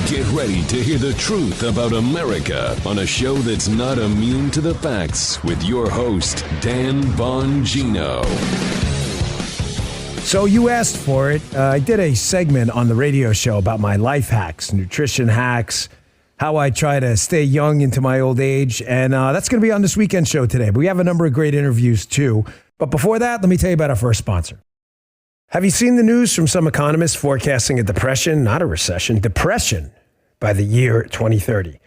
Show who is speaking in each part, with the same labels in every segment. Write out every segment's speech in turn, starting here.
Speaker 1: Get ready to hear the truth about America on a show that's not immune to the facts with your host, Dan Bongino.
Speaker 2: So you asked for it. I did a segment on the radio show about my life hacks, nutrition hacks, how I try to stay young into my old age. And that's going to be on this weekend show today. But we have a number of great interviews too. But before that, let me tell you about our first sponsor. Have you seen the news from some economists forecasting a depression, not a recession, depression by the year 2030?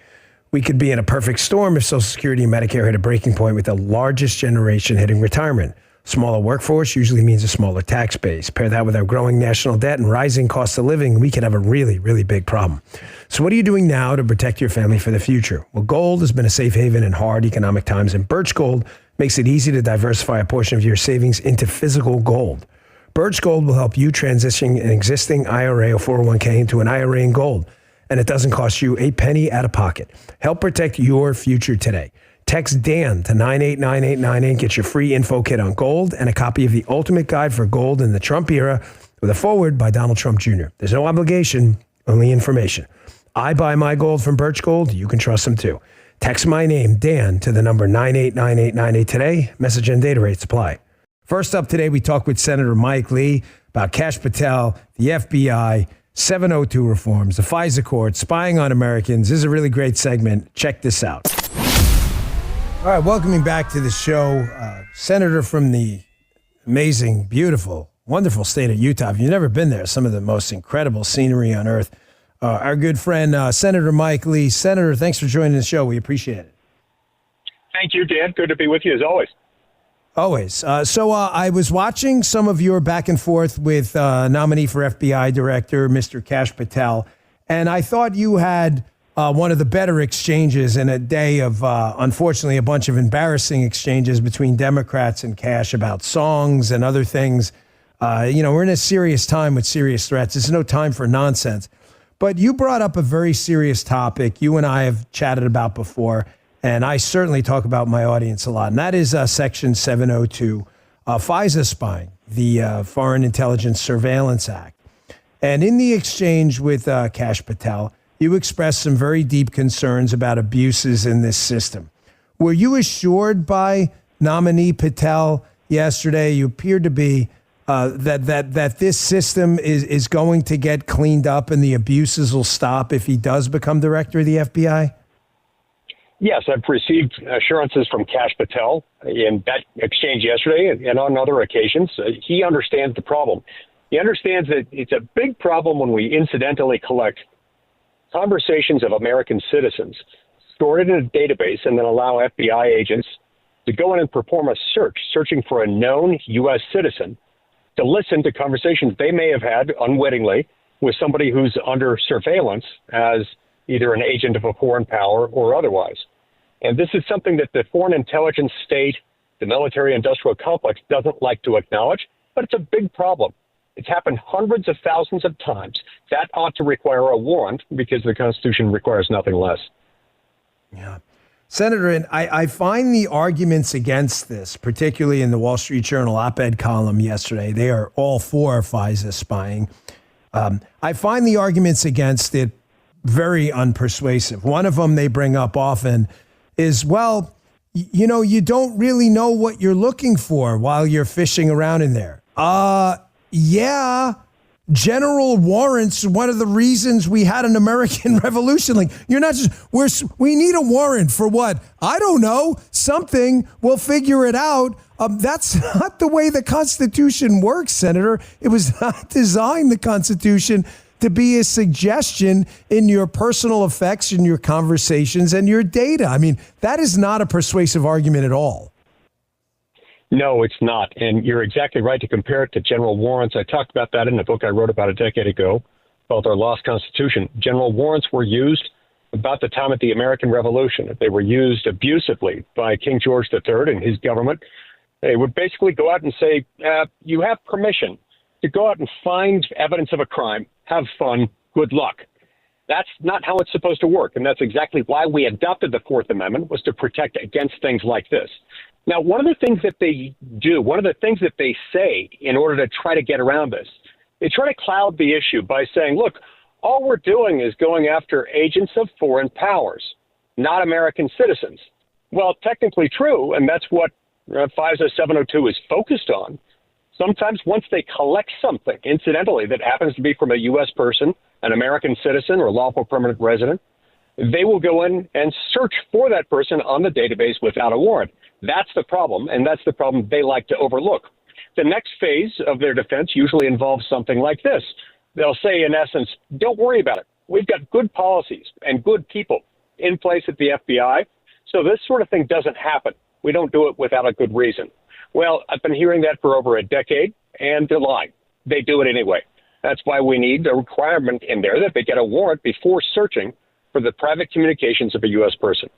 Speaker 2: We could be in a perfect storm if Social Security and Medicare hit a breaking point with the largest generation hitting retirement. Smaller workforce usually means a smaller tax base. Pair that with our growing national debt and rising cost of living, we could have a really, really big problem. So what are you doing now to protect your family for the future? Well, gold has been a safe haven in hard economic times, and Birch Gold makes it easy to diversify a portion of your savings into physical gold. Birch Gold will help you transition an existing IRA or 401k into an IRA in gold, and it doesn't cost you a penny out of pocket. Help protect your future today. Text Dan to 989898, get your free info kit on gold and a copy of the Ultimate Guide for Gold in the Trump Era with a foreword by Donald Trump Jr. There's no obligation, only information. I buy my gold from Birch Gold. You can trust them too. Text my name, Dan, to the number 989898 today. Message and data rates apply. First up today, we talk with Senator Mike Lee about Kash Patel, the FBI, 702 reforms, the FISA court, spying on Americans. This is a really great segment. Check this out. All right, welcoming back to the show, Senator from the amazing, beautiful, wonderful state of Utah. If you've never been there, some of the most incredible scenery on earth. Our good friend, Senator Mike Lee. Senator, thanks for joining the show. We appreciate it.
Speaker 3: Thank you, Dan. Good to be with you as always.
Speaker 2: Always. So I was watching some of your back and forth with nominee for FBI director, Mr. Kash Patel, and I thought you had one of the better exchanges in a day of, unfortunately, a bunch of embarrassing exchanges between Democrats and Kash about songs and other things. We're in a serious time with serious threats. There's no time for nonsense. But you brought up a very serious topic you and I have chatted about before, and I certainly talk about my audience a lot, and that is Section 702, FISA spying, the Foreign Intelligence Surveillance Act. And in the exchange with Kash Patel, you expressed some very deep concerns about abuses in this system. Were you assured by nominee Patel yesterday, you appeared to be, that this system is going to get cleaned up and the abuses will stop if he does become director of the FBI?
Speaker 3: Yes, I've received assurances from Kash Patel in that exchange yesterday and on other occasions. He understands the problem. He understands that it's a big problem when we incidentally collect conversations of American citizens, store it in a database, and then allow FBI agents to go in and perform a search, searching for a known U.S. citizen, to listen to conversations they may have had unwittingly with somebody who's under surveillance as either an agent of a foreign power or otherwise. And this is something that the foreign intelligence state, the military-industrial complex, doesn't like to acknowledge, but it's a big problem. It's happened hundreds of thousands of times. That ought to require a warrant because the Constitution requires nothing less.
Speaker 2: Yeah. Senator, and I find the arguments against this, particularly in the Wall Street Journal op-ed column yesterday, they are all for FISA spying. I find the arguments against it very unpersuasive. One of them they bring up often is, well, you don't really know what you're looking for while you're fishing around in there. Yeah, general warrants, one of the reasons we had an American Revolution. Like, you're not just, we need a warrant for what? I don't know, something, we'll figure it out. That's not the way the Constitution works, Senator. It was not designed, the Constitution, to be a suggestion in your personal effects, in your conversations, and your data. I mean, that is not a persuasive argument at all.
Speaker 3: No, it's not. And you're exactly right to compare it to general warrants. I talked about that in a book I wrote about a decade ago called Our Lost Constitution. General warrants were used about the time of the American Revolution. They were used abusively by King George III and his government. They would basically go out and say, you have permission to go out and find evidence of a crime. Have fun. Good luck. That's not how it's supposed to work. And that's exactly why we adopted the Fourth Amendment, was to protect against things like this. Now, one of the things that they do, one of the things that they say in order to try to get around this, they try to cloud the issue by saying, look, all we're doing is going after agents of foreign powers, not American citizens. Well, technically true, and that's what FISA 702 is focused on. Sometimes once they collect something, incidentally, that happens to be from a U.S. person, an American citizen or lawful permanent resident, they will go in and search for that person on the database without a warrant. That's the problem, and that's the problem they like to overlook. The next phase of their defense usually involves something like this. They'll say, in essence, don't worry about it. We've got good policies and good people in place at the FBI, so this sort of thing doesn't happen. We don't do it without a good reason. Well, I've been hearing that for over a decade, and they're lying. They do it anyway. That's why we need a requirement in there that they get a warrant before searching for the private communications of a U.S. person.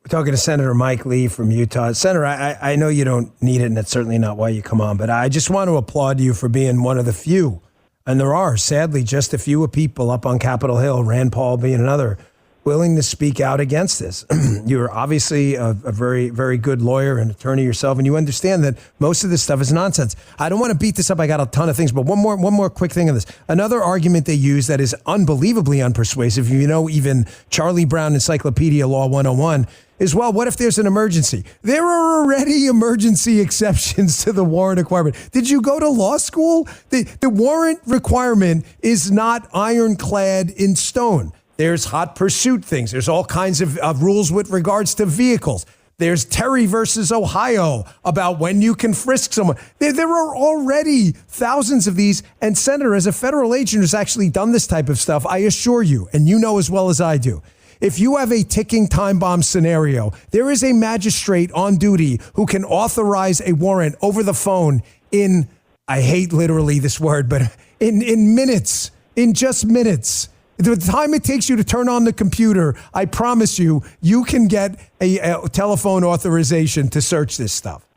Speaker 2: We're talking to Senator Mike Lee from Utah. Senator, I know you don't need it, and that's certainly not why you come on, but I just want to applaud you for being one of the few, and there are, sadly, just a few people up on Capitol Hill, Rand Paul being another, willing to speak out against this. You're obviously a very, very good lawyer and attorney yourself, and you understand that most of this stuff is nonsense. I don't want to beat this up. I got a ton of things, but one more quick thing on this. Another argument they use that is unbelievably unpersuasive, you know, even Charlie Brown Encyclopedia Law 101, is, well, what if there's an emergency? There are already emergency exceptions to the warrant requirement. Did you go to law school? The warrant requirement is not ironclad in stone. There's hot pursuit things. There's all kinds of rules with regards to vehicles. There's Terry versus Ohio about when you can frisk someone. There are already thousands of these. And Senator, as a federal agent who's actually done this type of stuff, I assure you, and you know as well as I do, if you have a ticking time bomb scenario, there is a magistrate on duty who can authorize a warrant over the phone in, I hate literally this word, but in minutes, in just minutes. The time it takes you to turn on the computer, I promise you, you can get a telephone authorization to search this stuff.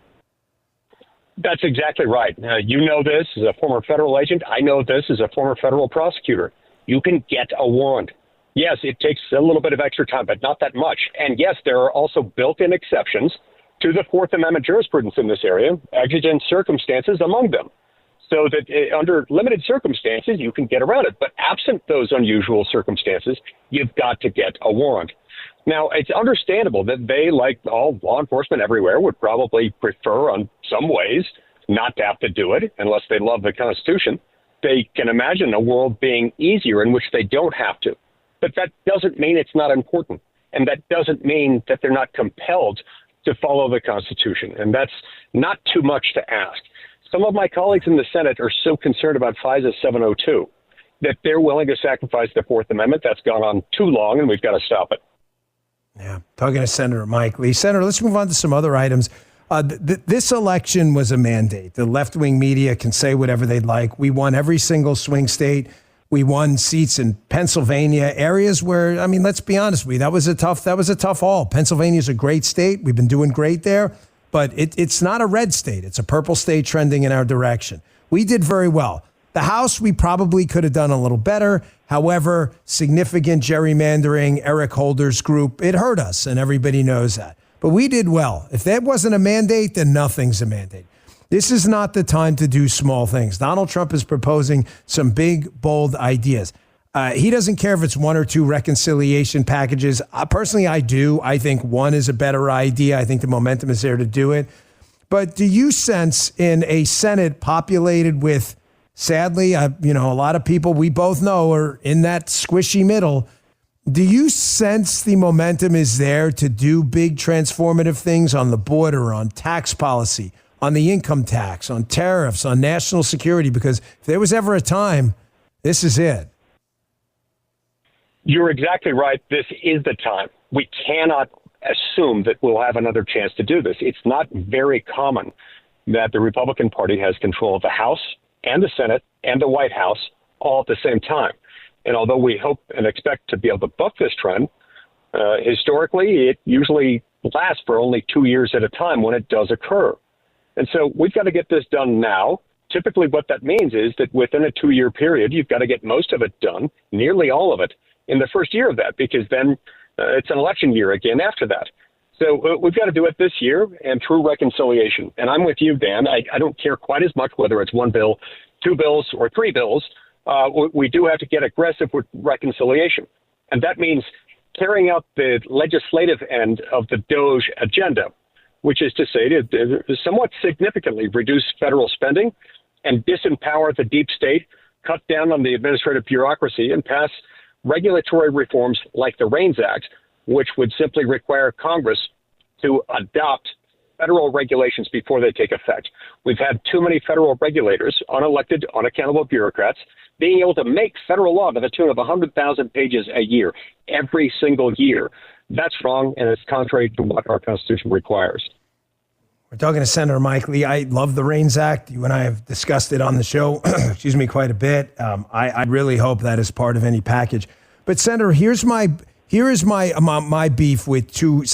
Speaker 3: That's exactly right. You know this as a former federal agent. I know this as a former federal prosecutor. You can get a warrant. Yes, it takes a little bit of extra time, but not that much. And yes, there are also built-in exceptions to the Fourth Amendment jurisprudence in this area, exigent circumstances among them, so that under limited circumstances, you can get around it. But absent those unusual circumstances, you've got to get a warrant. Now, it's understandable that they, like all law enforcement everywhere, would probably prefer on some ways not to have to do it unless they love the Constitution. They can imagine a world being easier in which they don't have to. But that doesn't mean it's not important. And that doesn't mean that they're not compelled to follow the Constitution. And that's not too much to ask. Some of my colleagues in the Senate are so concerned about FISA 702 that they're willing to sacrifice the Fourth Amendment. That's gone on too long, and we've got to stop it.
Speaker 2: Yeah, talking to Senator Mike Lee. Senator, let's move on to some other items. This election was a mandate. The left-wing media can say whatever they'd like. We won every single swing state. We won seats in Pennsylvania, areas where, I mean, let's be honest, that was a tough haul. Pennsylvania's a great state. We've been doing great there. But it's not a red state. It's a purple state trending in our direction. We did very well. The House, we probably could have done a little better. However, significant gerrymandering, Eric Holder's group, it hurt us, and everybody knows that. But we did well. If that wasn't a mandate, then nothing's a mandate. This is not the time to do small things. Donald Trump is proposing some big, bold ideas. He doesn't care if it's one or two reconciliation packages. Personally, I do. I think one is a better idea. I think the momentum is there to do it. But do you sense in a Senate populated with, sadly, a lot of people we both know are in that squishy middle, do you sense the momentum is there to do big transformative things on the border, on tax policy, on the income tax, on tariffs, on national security? Because if there was ever a time, this is it.
Speaker 3: You're exactly right. This is the time. We cannot assume that we'll have another chance to do this. It's not very common that the Republican Party has control of the House and the Senate and the White House all at the same time. And although we hope and expect to be able to buck this trend, historically, it usually lasts for only 2 years at a time when it does occur. And so we've got to get this done now. Typically what that means is that within a 2-year period, you've got to get most of it done, nearly all of it, in the first year of that, because then it's an election year again after that. So we've got to do it this year and through reconciliation. And I'm with you, Dan. I don't care quite as much whether it's one bill, two bills, or three bills. we do have to get aggressive with reconciliation. And that means carrying out the legislative end of the DOGE agenda, which is to say to somewhat significantly reduce federal spending and disempower the deep state, cut down on the administrative bureaucracy, and pass regulatory reforms like the REINS Act, which would simply require Congress to adopt federal regulations before they take effect. We've had too many federal regulators, unelected, unaccountable bureaucrats, being able to make federal law to the tune of 100,000 pages a year, every single year. That's wrong, and it's contrary to what our Constitution requires.
Speaker 2: We're talking to Senator Mike Lee. I love the REINS Act. You and I have discussed it on the show, excuse me, quite a bit. I really hope that is part of any package. But Senator, here is my beef with two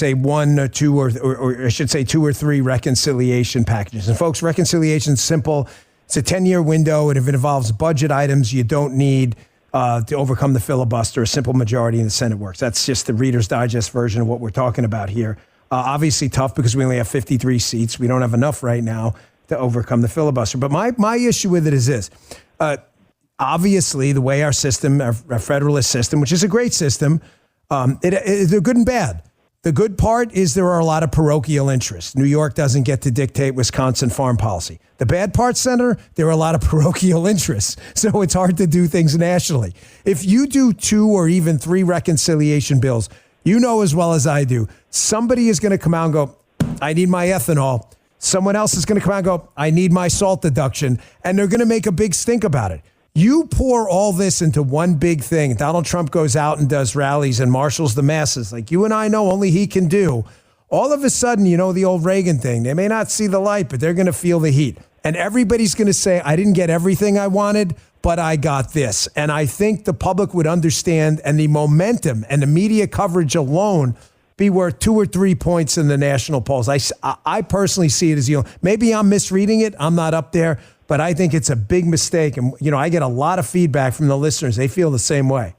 Speaker 2: or three reconciliation packages. And folks, reconciliation is simple. It's a 10-year window, and if it involves budget items, you don't need to overcome the filibuster. A simple majority in the Senate works. That's just the Reader's Digest version of what we're talking about here. Obviously tough because we only have 53 seats. We don't have enough right now to overcome the filibuster. But my issue with it is this. Obviously, the way our system, our federalist system, which is a great system, they're good and bad. The good part is there are a lot of parochial interests. New York doesn't get to dictate Wisconsin farm policy. The bad part, Senator, there are a lot of parochial interests. So it's hard to do things nationally. If you do 2 or even 3 reconciliation bills, you know as well as I do, somebody is going to come out and go, I need my ethanol. Someone else is going to come out and go, I need my salt deduction. And they're going to make a big stink about it. You pour all this into one big thing. Donald Trump goes out and does rallies and marshals the masses like you and I know only he can do. All of a sudden, you know, the old Reagan thing, they may not see the light, but they're going to feel the heat. And everybody's going to say, I didn't get everything I wanted, but I got this. And I think the public would understand, and the momentum and the media coverage alone be worth 2 or 3 points in the national polls. I personally see it as, maybe I'm misreading it. I'm not up there. But I think it's a big mistake. And, I get a lot of feedback from the listeners. They feel the same way.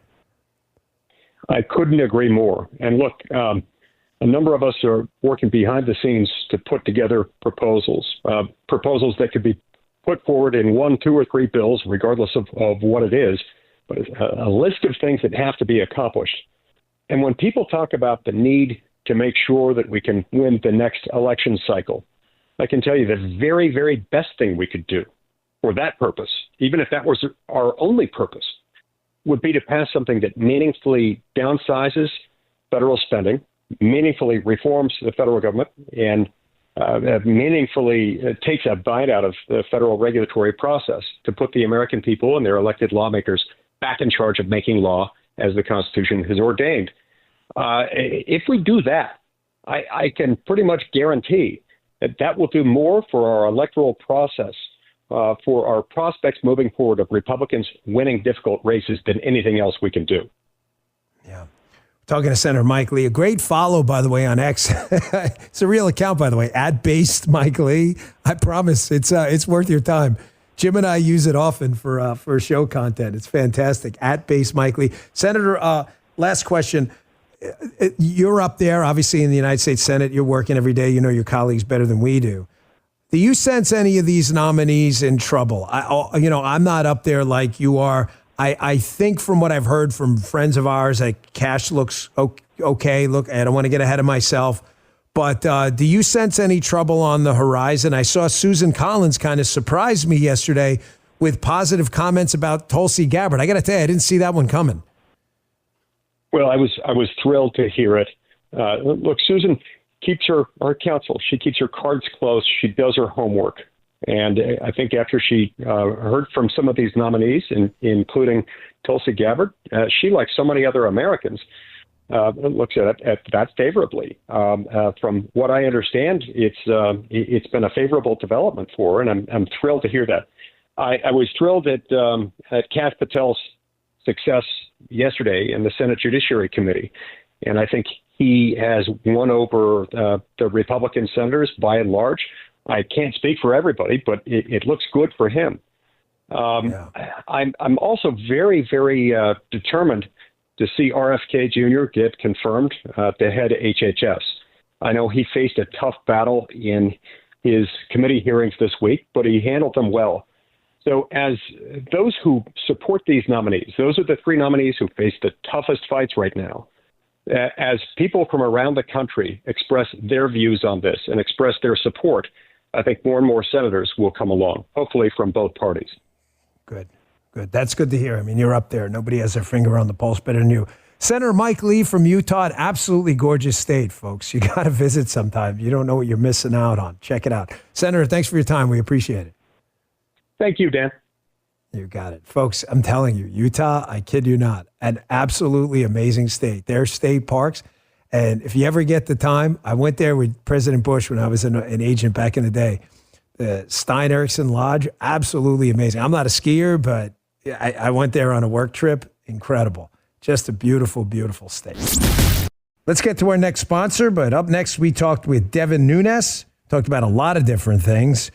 Speaker 3: I couldn't agree more. And look, a number of us are working behind the scenes to put together proposals that could be put forward in 1, 2, or 3 bills, regardless of what it is, but a list of things that have to be accomplished. And when people talk about the need to make sure that we can win the next election cycle, I can tell you the very, very best thing we could do for that purpose, even if that was our only purpose, would be to pass something that meaningfully downsizes federal spending, meaningfully reforms the federal government, and meaningfully takes a bite out of the federal regulatory process to put the American people and their elected lawmakers back in charge of making law as the Constitution has ordained. If we do that, I can pretty much guarantee that will do more for our electoral process, for our prospects moving forward of Republicans winning difficult races than anything else we can do.
Speaker 2: Yeah. Talking to Senator Mike Lee, a great follow, by the way, on X. It's a real account, by the way, @based Mike Lee. I promise it's worth your time. Jim and I use it often for show content. It's fantastic. @based Mike Lee. Senator, last question. You're up there, obviously, in the United States Senate. You're working every day. You know your colleagues better than we do. Do you sense any of these nominees in trouble? I'm not up there like you are. I think from what I've heard from friends of ours, that Cash looks okay. Look, I don't want to get ahead of myself. But do you sense any trouble on the horizon? I saw Susan Collins kind of surprise me yesterday with positive comments about Tulsi Gabbard. I got to tell you, I didn't see that one coming.
Speaker 3: Well, I was thrilled to hear it. Look, Susan keeps her counsel. She keeps her cards close. She does her homework. And I think after she heard from some of these nominees, including Tulsi Gabbard, she, like so many other Americans, looks at that favorably. From what I understand, it's been a favorable development for her, and I'm thrilled to hear that. I was thrilled at Kash Patel's success yesterday in the Senate Judiciary Committee, and I think he has won over the Republican senators by and large. I can't speak for everybody, but it looks good for him. I'm also very, very determined to see RFK Jr. get confirmed to head HHS. I know he faced a tough battle in his committee hearings this week, but he handled them well. So as those who support these nominees, those are the three nominees who face the toughest fights right now. As people from around the country express their views on this and express their support, I think more and more senators will come along, hopefully from both parties.
Speaker 2: Good. That's good to hear. I mean, you're up there. Nobody has their finger on the pulse better than you. Senator Mike Lee from Utah, an absolutely gorgeous state, folks. You got to visit sometime. You don't know what you're missing out on. Check it out. Senator, thanks for your time. We appreciate it.
Speaker 3: Thank you, Dan.
Speaker 2: You got it. Folks, I'm telling you, Utah, I kid you not, an absolutely amazing state. Their state parks. And if you ever get the time, I went there with President Bush when I was an agent back in the day. The Stein Eriksen Lodge, absolutely amazing. I'm not a skier, but I went there on a work trip. Incredible. Just a beautiful, beautiful state. Let's get to our next sponsor. But up next, we talked with Devin Nunes. Talked about a lot of different things.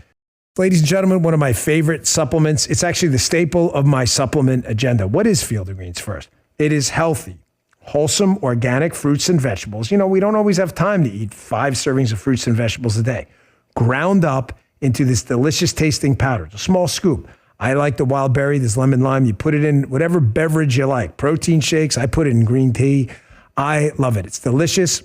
Speaker 2: Ladies and gentlemen, one of my favorite supplements. It's actually the staple of my supplement agenda. What is Field of Greens first? It is healthy, wholesome, organic fruits and vegetables. You know, we don't always have time to eat 5 servings of fruits and vegetables a day. Ground up into this delicious tasting powder. It's a small scoop. I like the wild berry, this lemon lime. You put it in whatever beverage you like. Protein shakes, I put it in green tea. I love it. It's delicious.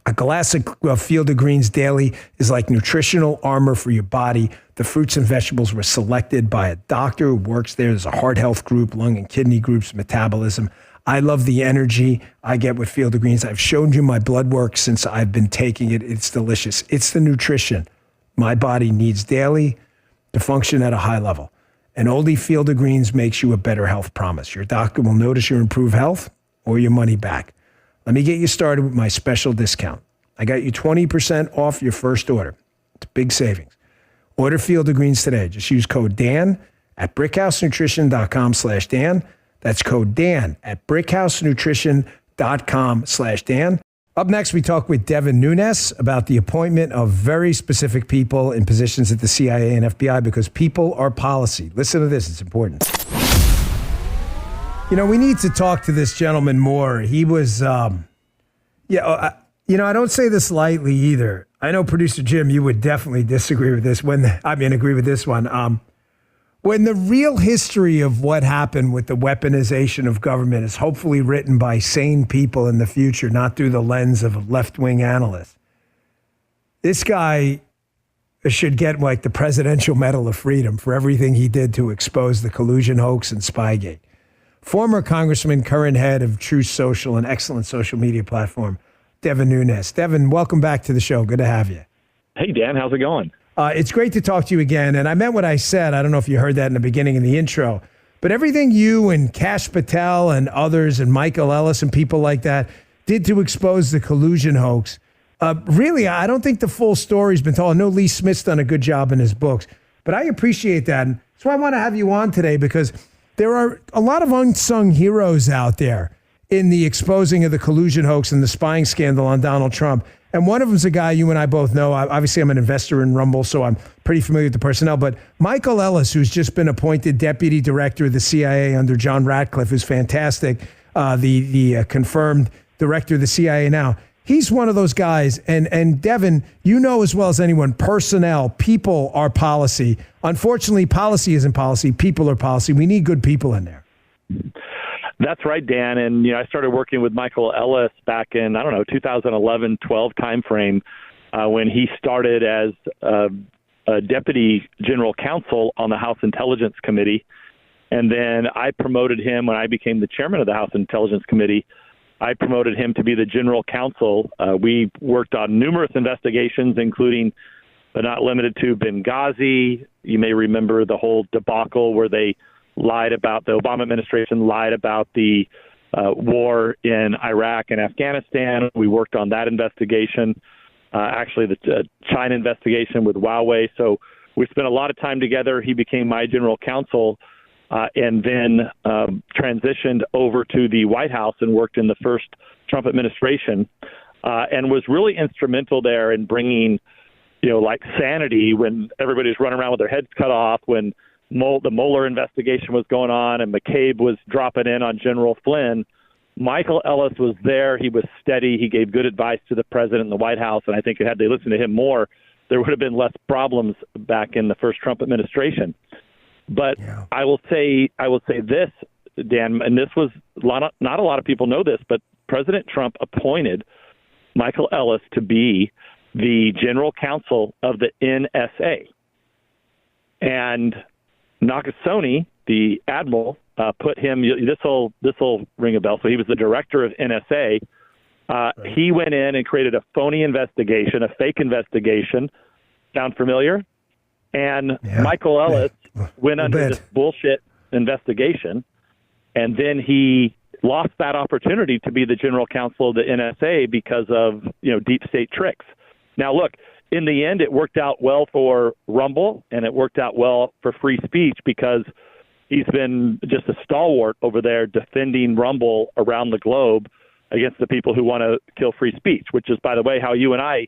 Speaker 2: A glass of Field of Greens daily is like nutritional armor for your body. The fruits and vegetables were selected by a doctor who works there. There's a heart health group, lung and kidney groups, metabolism. I love the energy I get with Field of Greens. I've shown you my blood work since I've been taking it. It's delicious. It's the nutrition my body needs daily to function at a high level. And only Field of Greens makes you a better health promise. Your doctor will notice your improved health or your money back. Let me get you started with my special discount. I got you 20% off your first order. It's big savings. Order Field of Greens today. Just use code DAN at brickhousenutrition.com/Dan. That's code DAN at brickhousenutrition.com/Dan. Up next, we talk with Devin Nunes about the appointment of very specific people in positions at the CIA and FBI because people are policy. Listen to this. It's important. You know, we need to talk to this gentleman more. He was, I don't say this lightly either. I know, Producer Jim, you would definitely disagree with this agree with this one. When the real history of what happened with the weaponization of government is hopefully written by sane people in the future, not through the lens of a left-wing analyst, this guy should get like the Presidential Medal of Freedom for everything he did to expose the collusion hoax and Spygate. Former Congressman, current head of Truth Social, an excellent social media platform, Devin Nunes. Devin, welcome back to the show. Good to have you.
Speaker 4: Hey, Dan. How's it going?
Speaker 2: It's great to talk to you again. And I meant what I said. I don't know if you heard that in the beginning in the intro. But everything you and Kash Patel and others and Michael Ellis and people like that did to expose the collusion hoax, really, I don't think the full story's been told. I know Lee Smith's done a good job in his books. But I appreciate that. And that's why I want to have you on today, because there are a lot of unsung heroes out there in the exposing of the collusion hoax and the spying scandal on Donald Trump. And one of them's a guy you and I both know. Obviously, I'm an investor in Rumble, so I'm pretty familiar with the personnel. But Michael Ellis, who's just been appointed deputy director of the CIA under John Ratcliffe, who's fantastic, the confirmed director of the CIA now. He's one of those guys. And Devin, you know as well as anyone, personnel, people are policy. Unfortunately, policy isn't policy. People are policy. We need good people in there.
Speaker 4: That's right, Dan. And, I started working with Michael Ellis back in, 2011-12 timeframe when he started as a deputy general counsel on the House Intelligence Committee. And then I promoted him when I became the chairman of the House Intelligence Committee. I promoted him to be the general counsel. We worked on numerous investigations, including, but not limited to, Benghazi. You may remember the whole debacle where they lied about, the Obama administration lied about the war in Iraq and Afghanistan. We worked on that investigation, actually the China investigation with Huawei. So we spent a lot of time together. He became my general counsel and then transitioned over to the White House and worked in the first Trump administration and was really instrumental there in bringing, like sanity when everybody's running around with their heads cut off, when the Mueller investigation was going on and McCabe was dropping in on General Flynn. Michael Ellis was there. He was steady. He gave good advice to the president and the White House. And I think had they listened to him more, there would have been less problems back in the first Trump administration. But
Speaker 2: Yeah.
Speaker 4: I will say this, Dan, and this was not a lot of people know this, but President Trump appointed Michael Ellis to be the general counsel of the NSA. And Nakasone, the admiral, put him. This will ring a bell. So he was the director of NSA. Right. He went in and created a phony investigation, a fake investigation. Sound familiar? And Michael Ellis went under this bullshit investigation, and then he lost that opportunity to be the general counsel of the NSA because of deep state tricks. Now, look, in the end, it worked out well for Rumble, and it worked out well for free speech because he's been just a stalwart over there defending Rumble around the globe against the people who want to kill free speech, which is, by the way, how you and I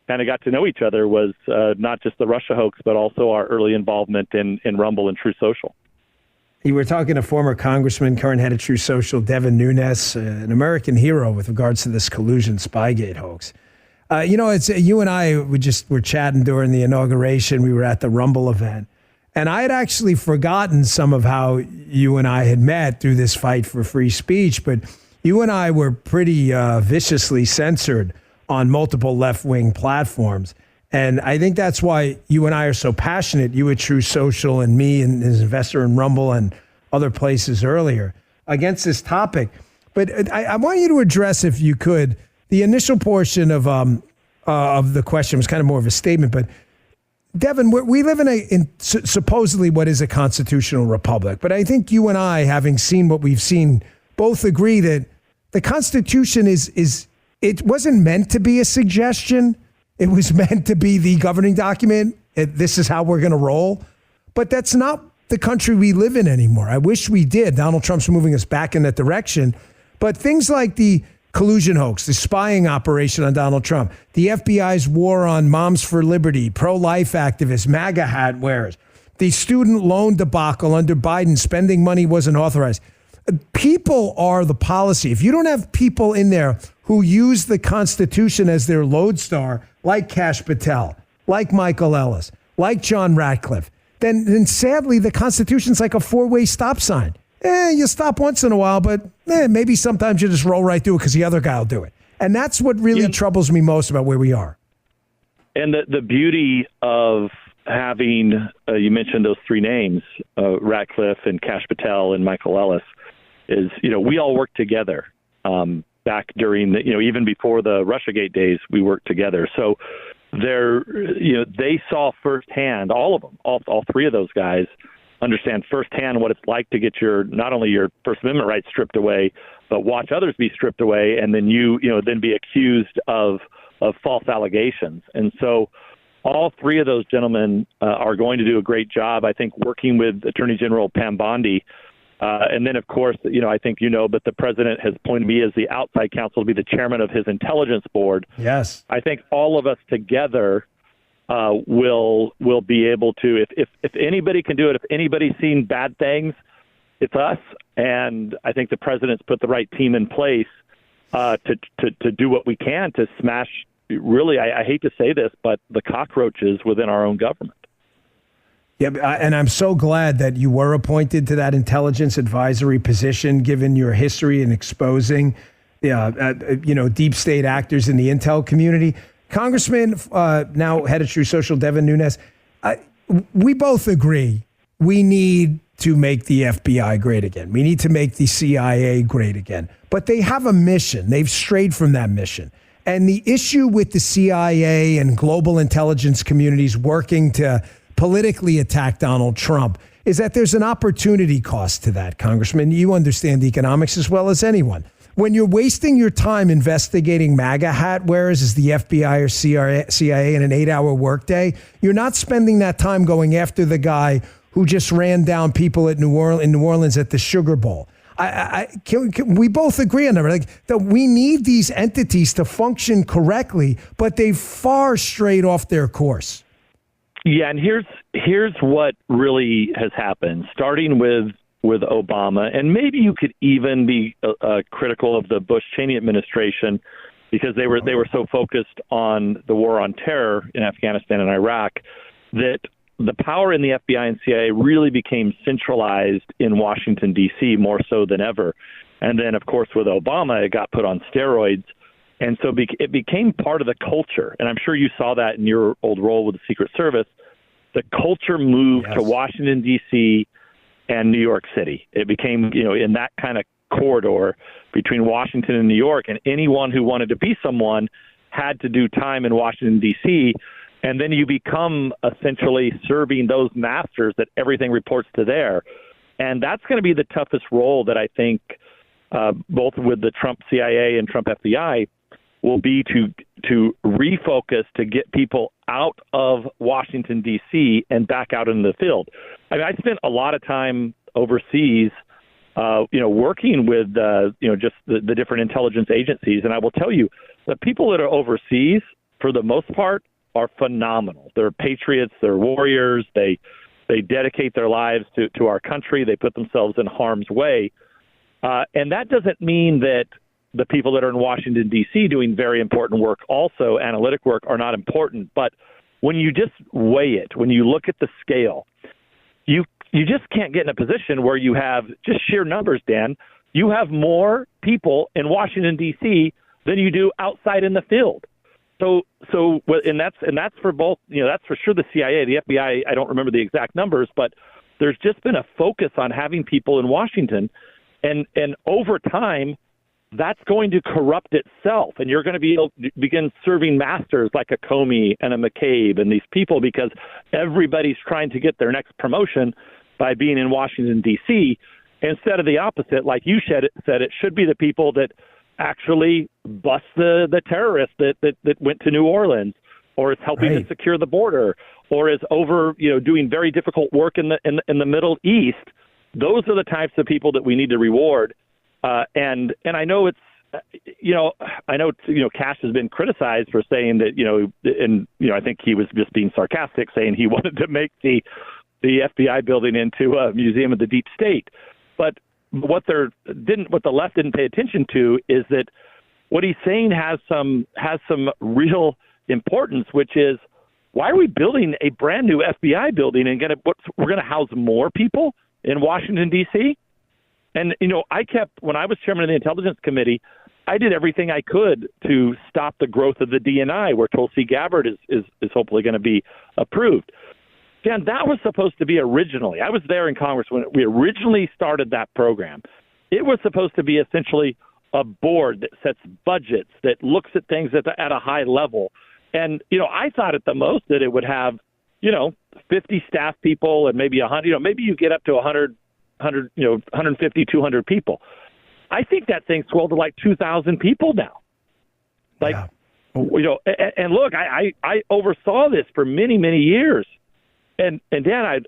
Speaker 4: kind of got to know each other, was not just the Russia hoax, but also our early involvement in Rumble and True Social.
Speaker 2: You were talking to former Congressman, current head of True Social, Devin Nunes, an American hero with regards to this collusion Spygate hoax. It's you and I were chatting during the inauguration. We were at the Rumble event, and I had actually forgotten some of how you and I had met through this fight for free speech. But you and I were pretty viciously censored on multiple left-wing platforms. And I think that's why you and I are so passionate, you at True Social and me and as investor in Rumble and other places earlier, against this topic. But I want you to address, if you could, the initial portion of the question was kind of more of a statement. But Devin, we live in supposedly what is a constitutional republic. But I think you and I, having seen what we've seen, both agree that the Constitution it wasn't meant to be a suggestion. It was meant to be the governing document. This is how we're going to roll. But that's not the country we live in anymore. I wish we did. Donald Trump's moving us back in that direction. But things like the collusion hoax, the spying operation on Donald Trump, the FBI's war on Moms for Liberty, pro-life activists, MAGA hat wearers, the student loan debacle under Biden, spending money wasn't authorized. People are the policy. If you don't have people in there who use the Constitution as their lodestar, like Kash Patel, like Michael Ellis, like John Ratcliffe, then sadly the Constitution's like a four-way stop sign. You stop once in a while, but maybe sometimes you just roll right through it because the other guy will do it. And that's what really troubles me most about where we are.
Speaker 4: And the beauty of having, you mentioned those three names, Ratcliffe and Kash Patel and Michael Ellis, is, we all worked together back during the, even before the Russiagate days, we worked together. So they saw firsthand, all of them, all three of those guys understand firsthand what it's like to get not only your First Amendment rights stripped away, but watch others be stripped away, and then then be accused of false allegations. And so all three of those gentlemen are going to do a great job, I think, working with Attorney General Pam Bondi. And then, of course, I think but the president has appointed me as the outside counsel to be the chairman of his intelligence board.
Speaker 2: Yes.
Speaker 4: I think all of us together will be able to, if anybody can do it, if anybody's seen bad things, it's us. And I think the president's put the right team in place to do what we can to smash, really, I hate to say this, but the cockroaches within our own government.
Speaker 2: Yeah, and I'm so glad that you were appointed to that intelligence advisory position, given your history in exposing, deep state actors in the intel community. Congressman, now head of True Social, Devin Nunes, we both agree we need to make the FBI great again. We need to make the CIA great again. But they have a mission. They've strayed from that mission. And the issue with the CIA and global intelligence communities working to politically attack Donald Trump is that there's an opportunity cost to that, Congressman. You understand economics as well as anyone. When you're wasting your time investigating MAGA hat wearers as the FBI or CIA in an 8-hour workday, you're not spending that time going after the guy who just ran down people at New Orleans at the Sugar Bowl. Can we both agree on that? That we need these entities to function correctly, but they've far strayed off their course.
Speaker 4: Yeah, and here's what really has happened, starting with Obama, and maybe you could even be critical of the Bush-Cheney administration because they were so focused on the war on terror in Afghanistan and Iraq that the power in the FBI and CIA really became centralized in Washington, D.C., more so than ever. And then, of course, with Obama, it got put on steroids. And so it became part of the culture. And I'm sure you saw that in your old role with the Secret Service. The culture moved to Washington, D.C. and New York City. It became, in that kind of corridor between Washington and New York. And anyone who wanted to be someone had to do time in Washington, D.C., and then you become essentially serving those masters that everything reports to there. And that's going to be the toughest role that I think both with the Trump CIA and Trump FBI will be to refocus, to get people out of Washington, D.C. and back out in the field. I mean, I spent a lot of time overseas, working with, just the different intelligence agencies. And I will tell you, the people that are overseas, for the most part, are phenomenal. They're patriots. They're warriors. They dedicate their lives to our country. They put themselves in harm's way. And that doesn't mean that the people that are in Washington, D.C. doing very important work, also analytic work, are not important. But when you just weigh it, when you look at the scale, you just can't get in a position where you have just sheer numbers, Dan. You have more people in Washington, D.C. than you do outside in the field. So, and that's for both, that's for sure the CIA, the FBI. I don't remember the exact numbers, but there's just been a focus on having people in Washington, and over time, that's going to corrupt itself, and you're going to be able to begin serving masters like a Comey and a McCabe and these people, because everybody's trying to get their next promotion by being in Washington, D.C., instead of the opposite. Like you said, it should be the people that actually bust the terrorists that went to New Orleans, or is helping to secure the border, or is over doing very difficult work in the Middle East. Those are the types of people that we need to reward. And I know it's Cash has been criticized for saying that I think he was just being sarcastic, saying he wanted to make the FBI building into a museum of the deep state. But what the left didn't pay attention to is that what he's saying has some real importance, which is, why are we building a brand new FBI building and we're going to house more people in Washington, D.C.? And, when I was chairman of the Intelligence Committee, I did everything I could to stop the growth of the DNI, where Tulsi Gabbard is hopefully going to be approved. Dan, that was supposed to be originally. I was there in Congress when we originally started that program. It was supposed to be essentially a board that sets budgets, that looks at things at a high level. And, I thought at the most that it would have, 50 staff people and maybe 100, maybe you get up to 150, 200 people. I think that thing swelled to like 2,000 people now. And look, I oversaw this for many, many years. And Dan,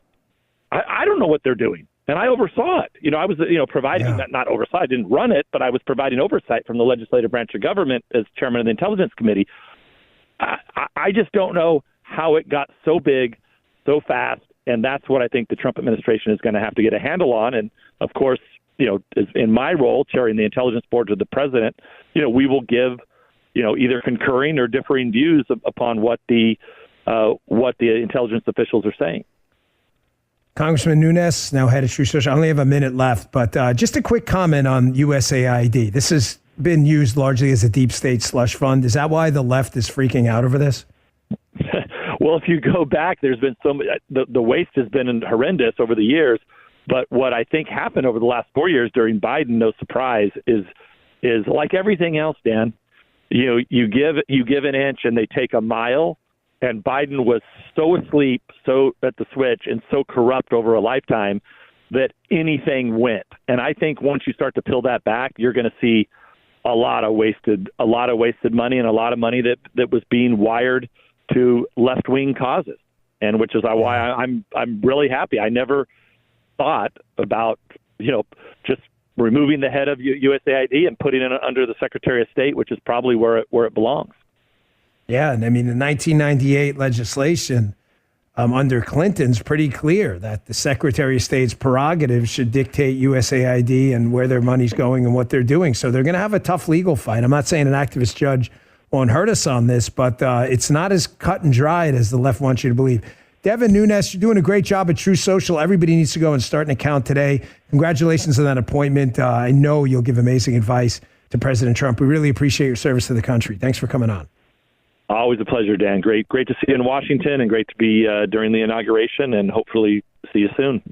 Speaker 4: I don't know what they're doing. And I oversaw it. I was, providing not oversight. I didn't run it, but I was providing oversight from the legislative branch of government as chairman of the Intelligence Committee. I just don't know how it got so big, so fast. And that's what I think the Trump administration is going to have to get a handle on. And of course, in my role, chairing the intelligence board to the president, we will give, either concurring or differing views upon what the intelligence officials are saying.
Speaker 2: Congressman Nunes, now head of Truth Social. I only have a minute left, but just a quick comment on USAID. This has been used largely as a deep state slush fund. Is that why the left is freaking out over this?
Speaker 4: Well, if you go back, there's been the waste has been horrendous over the years. But what I think happened over the last 4 years during Biden, no surprise, is like everything else, Dan. You give an inch and they take a mile. And Biden was so asleep, so at the switch, and so corrupt over a lifetime that anything went. And I think once you start to peel that back, you're going to see a lot of wasted money, and a lot of money that was being wired to left-wing causes, and which is why I'm really happy. I never thought about just removing the head of USAID and putting it under the Secretary of State, which is probably where it belongs.
Speaker 2: Yeah, and I mean, the 1998 legislation under Clinton's pretty clear that the Secretary of State's prerogatives should dictate USAID and where their money's going and what they're doing. So they're going to have a tough legal fight. I'm not saying an activist judge won't hurt us on this, but it's not as cut and dried as the left wants you to believe. Devin, Nunes, you're doing a great job at True Social. Everybody needs to go and start an account today. Congratulations on that appointment. I know you'll give amazing advice to President Trump. We really appreciate your service to the country. Thanks for coming on.
Speaker 4: Always a pleasure, Dan. Great to see you in Washington, and great to be during the inauguration, and hopefully see you soon.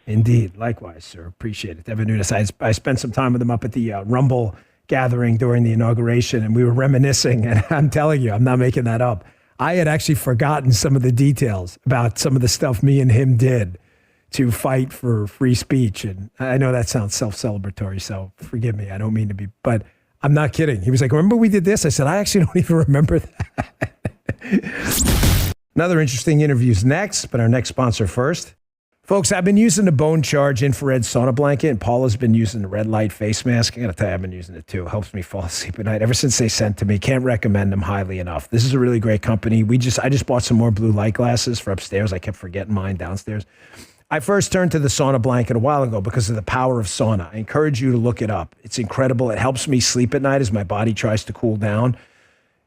Speaker 2: Indeed. Likewise, sir. Appreciate it. Devin Nunes, I spent some time with him up at the Rumble gathering during the inauguration, and we were reminiscing, and I'm telling you, I'm not making that up. I had actually forgotten some of the details about some of the stuff me and him did to fight for free speech. And I know that sounds self-celebratory, so forgive me. I don't mean to be, but I'm not kidding. He was like, remember we did this? I said, I actually don't even remember that. Another interesting interview's next, but our next sponsor first. Folks, I've been using the Bone Charge infrared sauna blanket, and Paula's been using the red light face mask. I got to tell you, I've been using it too. It helps me fall asleep at night. Ever since they sent to me, can't recommend them highly enough. This is a really great company. I just bought some more blue light glasses for upstairs. I kept forgetting mine downstairs. I first turned to the sauna blanket a while ago because of the power of sauna. I encourage you to look it up. It's incredible. It helps me sleep at night as my body tries to cool down.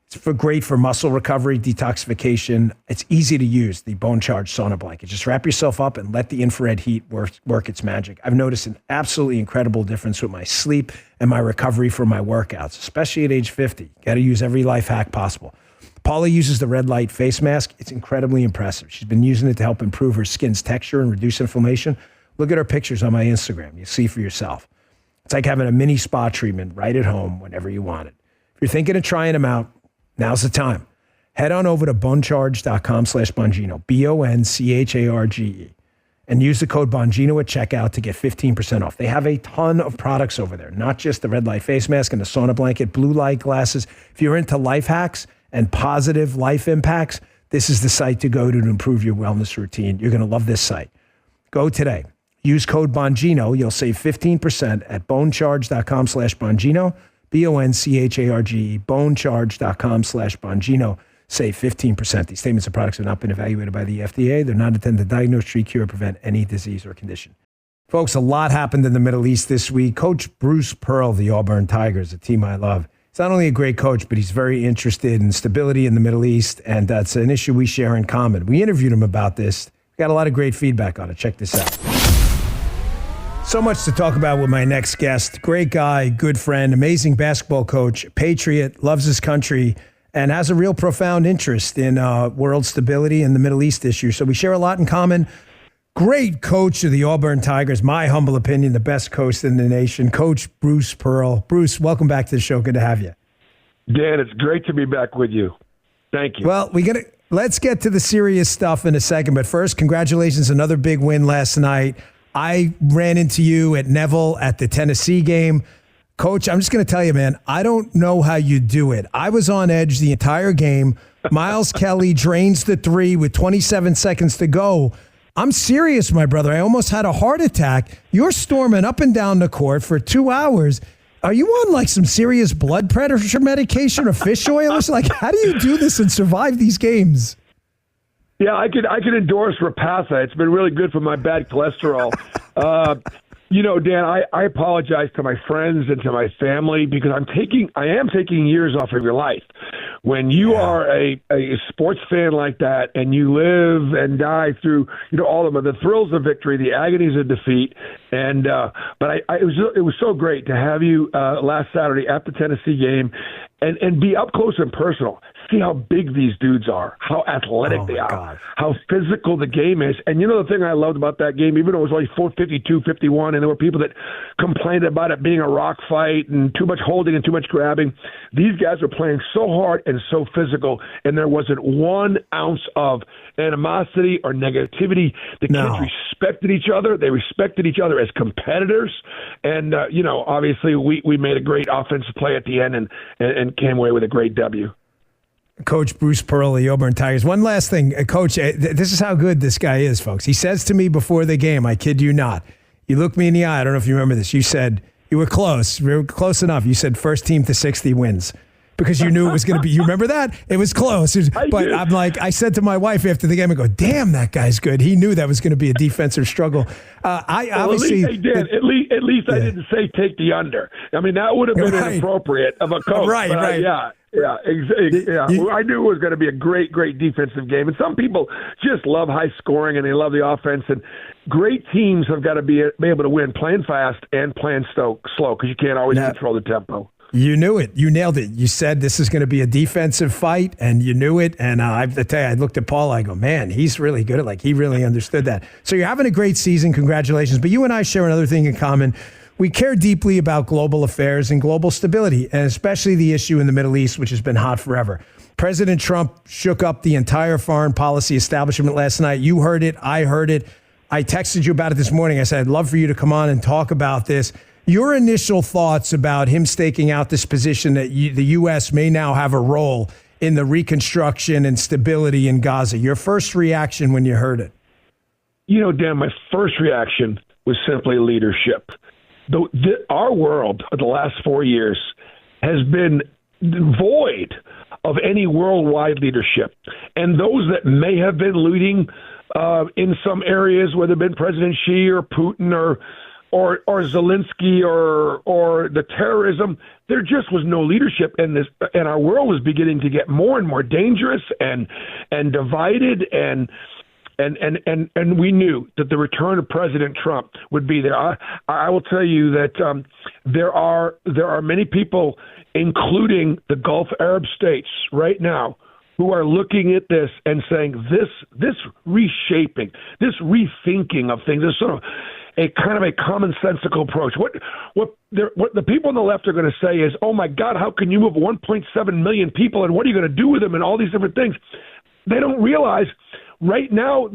Speaker 2: It's great for muscle recovery, detoxification. It's easy to use, the Bone Charge sauna blanket. Just wrap yourself up and let the infrared heat work its magic. I've noticed an absolutely incredible difference with my sleep and my recovery from my workouts, especially at age 50. Got to use every life hack possible. Paula uses the red light face mask. It's incredibly impressive. She's been using it to help improve her skin's texture and reduce inflammation. Look at her pictures on my Instagram. You'll see for yourself. It's like having a mini spa treatment right at home whenever you want it. If you're thinking of trying them out, now's the time. Head on over to bonecharge.com/Bongino, Boncharge, and use the code Bongino at checkout to get 15% off. They have a ton of products over there, not just the red light face mask and the sauna blanket, blue light glasses. If you're into life hacks and positive life impacts, this is the site to go to improve your wellness routine. You're going to love this site. Go today. Use code Bongino. You'll save 15% at bonecharge.com/Bongino. Boncharge, bonecharge.com/Bongino. Save 15%. These statements and products have not been evaluated by the FDA. They're not intended to diagnose, treat, cure, or prevent any disease or condition. Folks, a lot happened in the Middle East this week. Coach Bruce Pearl, the Auburn Tigers, a team I love. He's not only a great coach, but he's very interested in stability in the Middle East, and that's an issue we share in common. We interviewed him about this. We got a lot of great feedback on it. Check this out. So much to talk about with my next guest. Great guy, good friend, amazing basketball coach, patriot, loves his country, and has a real profound interest in world stability and the Middle East issue. So we share a lot in common. Great coach of the Auburn Tigers, my humble opinion, the best coach in the nation, Coach Bruce Pearl. Bruce, welcome back to the show. Good to have you.
Speaker 5: Dan, it's great to be back with you. Thank you.
Speaker 2: Well, let's get to the serious stuff in a second. But first, congratulations, another big win last night. I ran into you at Neville at the Tennessee game. Coach, I'm just going to tell you, man, I don't know how you do it. I was on edge the entire game. Miles Kelly drains the three with 27 seconds to go. I'm serious, my brother. I almost had a heart attack. You're storming up and down the court for 2 hours. Are you on like some serious blood pressure medication or fish oil? Like, how do you do this and survive these games?
Speaker 5: Yeah, I could endorse Repatha. It's been really good for my bad cholesterol. Dan, I apologize to my friends and to my family because I am taking years off of your life. When you are a sports fan like that and you live and die through all of the thrills of victory, the agonies of defeat, and but it was so great to have you last Saturday at the Tennessee game and be up close and personal. See how big these dudes are, how athletic they are,
Speaker 2: God.
Speaker 5: how physical the game is. And the thing I loved about that game, even though it was only 52-51, and there were people that complained about it being a rock fight and too much holding and too much grabbing, these guys were playing so hard and so physical, and there wasn't 1 ounce of animosity or negativity. The kids respected each other. They respected each other as competitors. And, obviously we made a great offensive play at the end and came away with a great W.
Speaker 2: Coach Bruce Pearl, the Auburn Tigers. One last thing, Coach, this is how good this guy is, folks. He says to me before the game, I kid you not, you looked me in the eye. I don't know if you remember this. You said, you were close. You were close enough. You said first team to 60 wins because you knew it was going to be. You remember that? It was close. But I'm like, I said to my wife after the game, I go, damn, that guy's good. He knew that was going to be a defensive struggle. Obviously.
Speaker 5: At least I didn't say take the under. I mean, that would have been inappropriate of a coach.
Speaker 2: Right.
Speaker 5: Yeah, I knew it was going to be a great, great defensive game. And some people just love high scoring and they love the offense. And great teams have got to be able to win playing fast and playing slow because you can't always control the tempo.
Speaker 2: You knew it. You nailed it. You said this is going to be a defensive fight, and you knew it. And I tell you, I looked at Paul. I go, man, he's really good at he really understood that. So you're having a great season. Congratulations. But you and I share another thing in common. We care deeply about global affairs and global stability, and especially the issue in the Middle East, which has been hot forever. President Trump shook up the entire foreign policy establishment last night. You heard it. I heard it. I texted you about it this morning. I said, I'd love for you to come on and talk about this. Your initial thoughts about him staking out this position that the U.S. may now have a role in the reconstruction and stability in Gaza. Your first reaction when you heard it?
Speaker 5: Dan, my first reaction was simply leadership. Our world of the last 4 years has been void of any worldwide leadership. And those that may have been leading in some areas, whether it been President Xi or Putin or Zelensky or the terrorism, there just was no leadership, and our world was beginning to get more and more dangerous and divided, and we knew that the return of President Trump would be there. I will tell you that there are many people, including the Gulf Arab states right now, who are looking at this and saying this reshaping, this rethinking of things is sort of a kind of a commonsensical approach. What the people on the left are going to say is, oh my God, how can you move 1.7 million people and what are you going to do with them and all these different things? They don't realize right now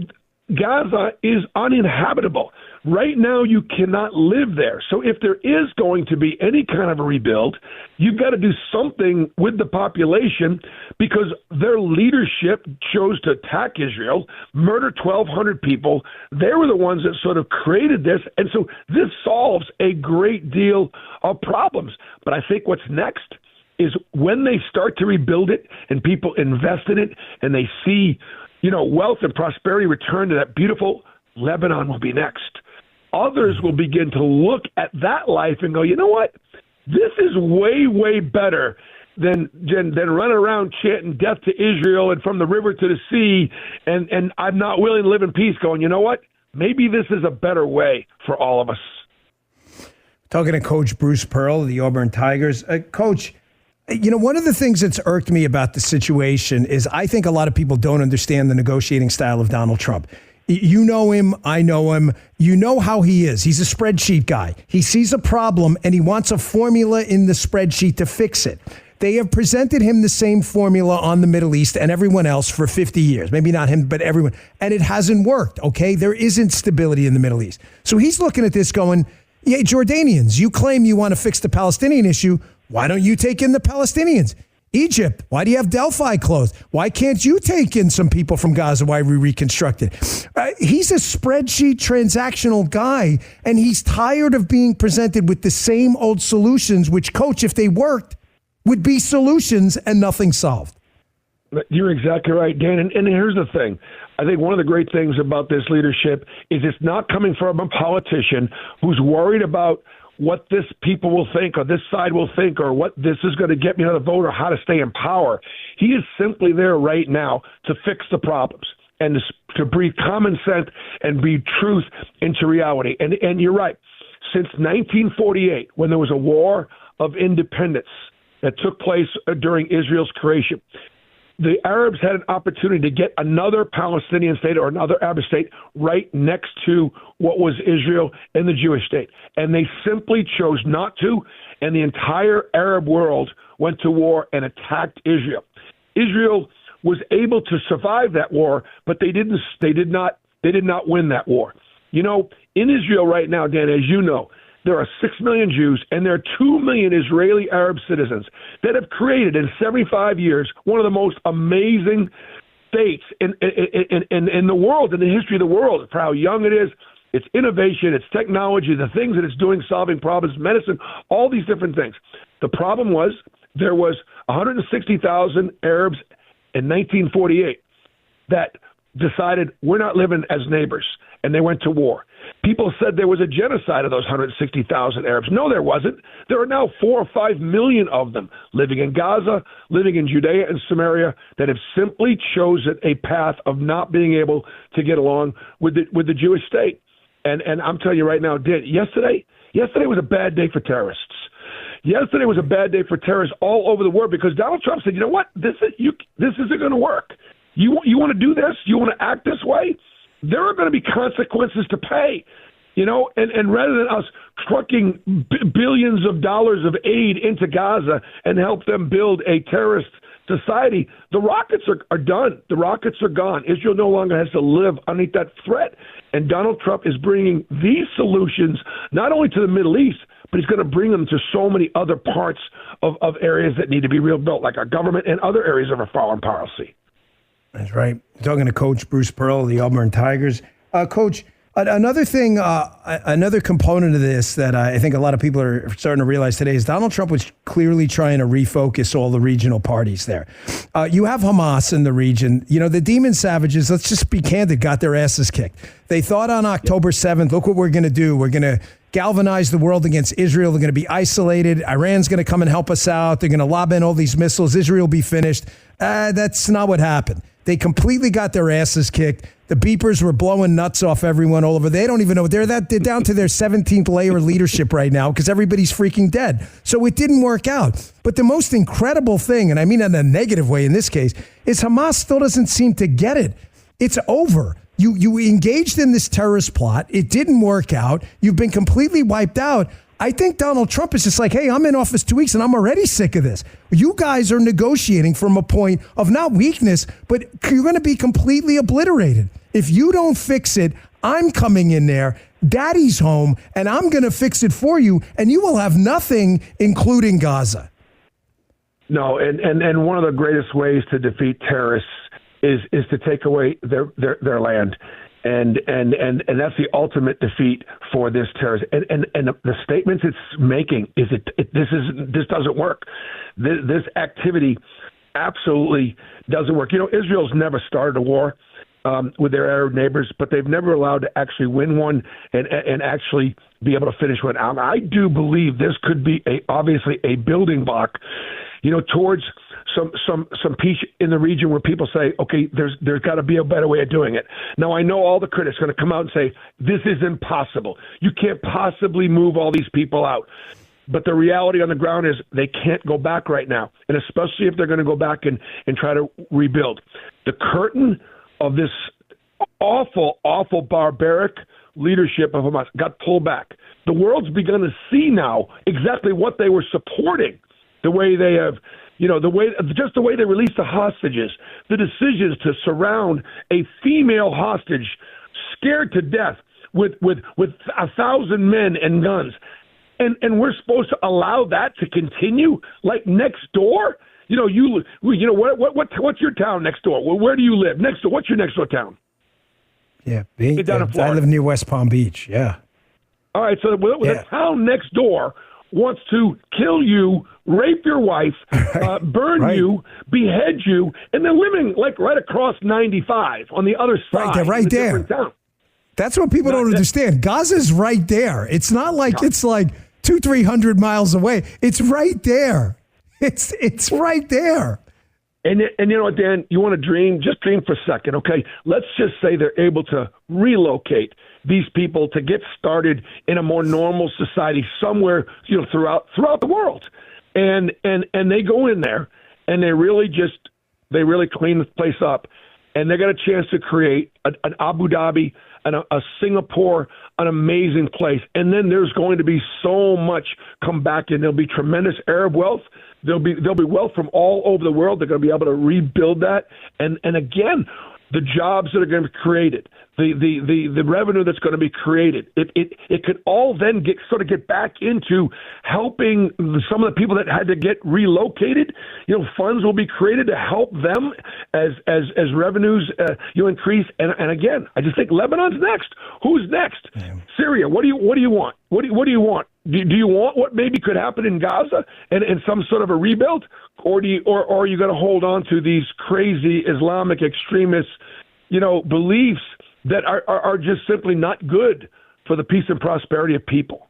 Speaker 5: Gaza is uninhabitable. Right now you cannot live there. So if there is going to be any kind of a rebuild, you've got to do something with the population because their leadership chose to attack Israel, murder 1,200 people. They were the ones that sort of created this. And so this solves a great deal of problems. But I think what's next is when they start to rebuild it and people invest in it and they see, wealth and prosperity return to that beautiful Lebanon will be next. Others will begin to look at that life and go, you know what? This is way, way better than running around chanting death to Israel and from the river to the sea. And I'm not willing to live in peace going, you know what? Maybe this is a better way for all of us.
Speaker 2: Talking to Coach Bruce Pearl of the Auburn Tigers. Coach, one of the things that's irked me about the situation is I think a lot of people don't understand the negotiating style of Donald Trump. You know him. I know him. You know how he is. He's a spreadsheet guy. He sees a problem and he wants a formula in the spreadsheet to fix it. They have presented him the same formula on the Middle East and everyone else for 50 years. Maybe not him, but everyone. And it hasn't worked, okay? There isn't stability in the Middle East. So he's looking at this going, yeah, Jordanians, you claim you want to fix the Palestinian issue. Why don't you take in the Palestinians? Egypt, why do you have Delphi closed? Why can't you take in some people from Gaza while we reconstruct it? He's a spreadsheet transactional guy, and he's tired of being presented with the same old solutions, which, Coach, if they worked, would be solutions and nothing solved.
Speaker 5: You're exactly right, Dan. And here's the thing. I think one of the great things about this leadership is it's not coming from a politician who's worried about what this people will think or this side will think or what this is going to get me another vote or how to stay in power. He is simply there right now to fix the problems and to breathe common sense and breathe truth into reality. And you're right. Since 1948, when there was a war of independence that took place during Israel's creation, the Arabs had an opportunity to get another Palestinian state or another Arab state right next to what was Israel and the Jewish state. And they simply chose not to, and the entire Arab world went to war and attacked Israel. Israel was able to survive that war, but they did not win that war. In Israel right now, Dan, as you know, there are 6 million Jews, and there are 2 million Israeli Arab citizens that have created in 75 years one of the most amazing states in the world, in the history of the world, for how young it is, its innovation, its technology, the things that it's doing, solving problems, medicine, all these different things. The problem was there was 160,000 Arabs in 1948 that decided we're not living as neighbors, and they went to war. People said there was a genocide of those 160,000 Arabs. No, there wasn't. There are now 4 or 5 million of them living in Gaza, living in Judea and Samaria, that have simply chosen a path of not being able to get along with the Jewish state. And I'm telling you right now, yesterday was a bad day for terrorists. Yesterday was a bad day for terrorists all over the world because Donald Trump said, you know what, this isn't going to work. You want to do this? You want to act this way? There are going to be consequences to pay, and rather than us trucking billions of dollars of aid into Gaza and help them build a terrorist society, the rockets are done. The rockets are gone. Israel no longer has to live underneath that threat. And Donald Trump is bringing these solutions not only to the Middle East, but he's going to bring them to so many other parts of areas that need to be rebuilt, like our government and other areas of our foreign policy.
Speaker 2: That's right. Talking to Coach Bruce Pearl of the Auburn Tigers. Coach, another thing, another component of this that I think a lot of people are starting to realize today is Donald Trump was clearly trying to refocus all the regional parties there. You have Hamas in the region. The Demon Savages, let's just be candid, got their asses kicked. They thought on October 7th, look what we're going to do. We're going to galvanize the world against Israel. They're going to be isolated. Iran's going to come and help us out. They're going to lob in all these missiles. Israel will be finished. That's not what happened. They completely got their asses kicked. The beepers were blowing nuts off everyone all over. They don't even know. They're down to their 17th layer of leadership right now because everybody's freaking dead. So it didn't work out. But the most incredible thing, and I mean in a negative way in this case, is Hamas still doesn't seem to get it. It's over. You engaged in this terrorist plot. It didn't work out. You've been completely wiped out. I think Donald Trump is just like, hey, I'm in office 2 weeks and I'm already sick of this. You guys are negotiating from a point of not weakness, but you're going to be completely obliterated. If you don't fix it, I'm coming in there, daddy's home, and I'm going to fix it for you, and you will have nothing, including Gaza.
Speaker 5: No, and one of the greatest ways to defeat terrorists is to take away their land. And that's the ultimate defeat for this terrorist. And the statements it's making is this doesn't work. This activity absolutely doesn't work. Israel's never started a war with their Arab neighbors, but they've never allowed to actually win one and actually be able to finish one. I do believe this could be obviously a building block, towards some peace in the region where people say, okay, there's got to be a better way of doing it. Now, I know all the critics are going to come out and say, this is impossible. You can't possibly move all these people out. But the reality on the ground is they can't go back right now, and especially if they're going to go back and try to rebuild. The curtain of this awful, awful, barbaric leadership of Hamas got pulled back. The world's begun to see now exactly what they were supporting, the way they have – the way they released the hostages, the decisions to surround a female hostage, scared to death with 1,000 men and guns, and we're supposed to allow that to continue like next door. What's your town next door? Well, where do you live next door? What's your next door town?
Speaker 2: Yeah, I live near West Palm Beach. Yeah.
Speaker 5: All right, so the town next door wants to kill you, rape your wife, burn you, behead you, and they're living like right across 95 on the other side.
Speaker 2: Right, they're right there. That's what people don't understand. Gaza's right there. It's not like it's like 200-300 miles away. It's right there. It's right there.
Speaker 5: And you know what, Dan? You want to dream? Just dream for a second, okay? Let's just say they're able to relocate these people to get started in a more normal society somewhere, throughout the world, and they go in there and they really clean this place up, and they got a chance to create an Abu Dhabi and a Singapore, an amazing place, and then there's going to be so much come back, and there'll be tremendous Arab wealth. There'll be wealth from all over the world. They're going to be able to rebuild that, and again, the jobs that are going to be created, the revenue that's going to be created, it could all then get back into helping some of the people that had to get relocated. Funds will be created to help them as revenues increase. And again, I just think Lebanon's next. Who's next? Yeah. Syria. What do you want? What do you want? Do you want what maybe could happen in Gaza and some sort of a rebuild, or are you going to hold on to these crazy Islamic extremist, beliefs that are just simply not good for the peace and prosperity of people.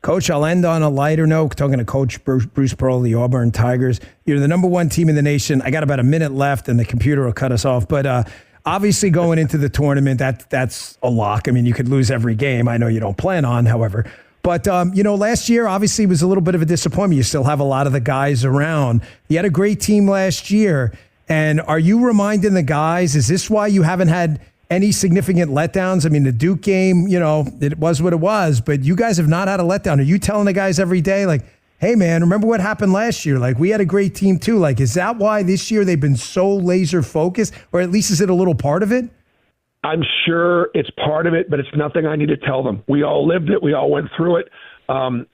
Speaker 2: Coach, I'll end on a lighter note, talking to Coach Bruce Pearl, the Auburn Tigers. You're the number one team in the nation. I got about a minute left, and the computer will cut us off. But obviously going into the tournament, that's a lock. I mean, you could lose every game. I know you don't plan on, however. But, last year obviously was a little bit of a disappointment. You still have a lot of the guys around. You had a great team last year. And are you reminding the guys, is this why you haven't had any significant letdowns? I mean, the Duke game, it was what it was, but you guys have not had a letdown. Are you telling the guys every day, like, hey, man, remember what happened last year? Like, we had a great team too. Like, is that why this year they've been so laser focused, or at least is it a little part of it?
Speaker 5: I'm sure it's part of it, but it's nothing I need to tell them. We all lived it. We all went through it. And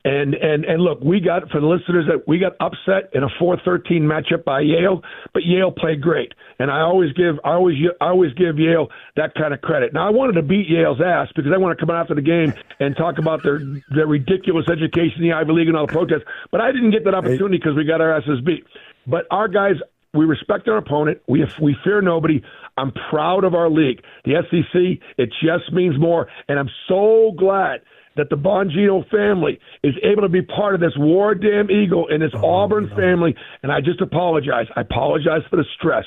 Speaker 5: look, we got, for the listeners, that we got upset in a 4-13 matchup by Yale, but Yale played great. And I always give Yale that kind of credit. Now, I wanted to beat Yale's ass because I want to come out after the game and talk about their ridiculous education in the Ivy League and all the protests. But I didn't get that opportunity because we got our asses beat. But our guys, we respect our opponent. We fear nobody. I'm proud of our league. The SEC, it just means more. And I'm so glad that the Bongino family is able to be part of this War Damn Eagle and this Auburn family. And I just apologize. I apologize for the stress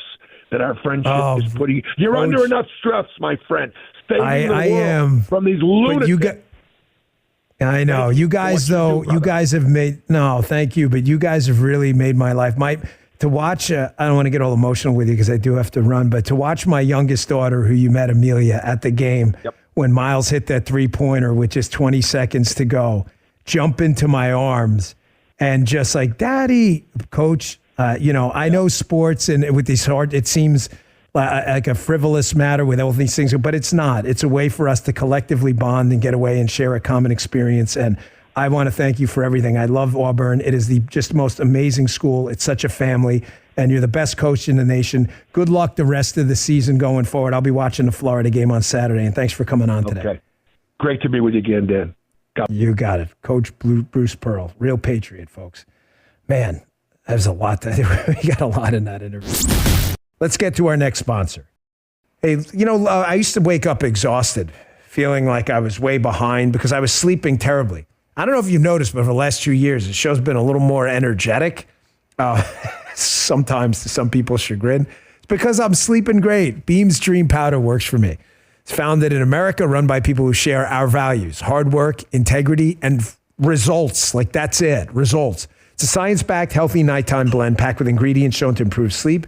Speaker 5: that our friendship is putting. You're under enough stress, my friend. Saving the world from these lunatics.
Speaker 2: I know. You guys, though, you guys have made – no, thank you. But you guys have really made my life – to watch, I don't want to get all emotional with you because I do have to run, but to watch my youngest daughter, who you met, Amelia, at the game, when Miles hit that three-pointer with just 20 seconds to go, jump into my arms and just like, Daddy, Coach, I know sports and with these hard, it seems like a frivolous matter with all these things, but it's not. It's a way for us to collectively bond and get away and share a common experience. And I want to thank you for everything. I love Auburn. It is the just most amazing school. It's such a family, and you're the best coach in the nation. Good luck the rest of the season going forward. I'll be watching the Florida game on Saturday, and thanks for coming on today.
Speaker 5: Okay. Great to be with you again, Dan.
Speaker 2: You got it. Coach Bruce Pearl, real patriot, folks. Man, there's a lot. We got a lot in that interview. Let's get to our next sponsor. Hey, I used to wake up exhausted, feeling like I was way behind because I was sleeping terribly. I don't know if you've noticed, but for the last 2 years, the show's been a little more energetic, sometimes to some people's chagrin. It's because I'm sleeping great. Beam's Dream Powder works for me. It's founded in America, run by people who share our values, hard work, integrity, and results. Like, that's it, results. It's a science-backed, healthy nighttime blend packed with ingredients shown to improve sleep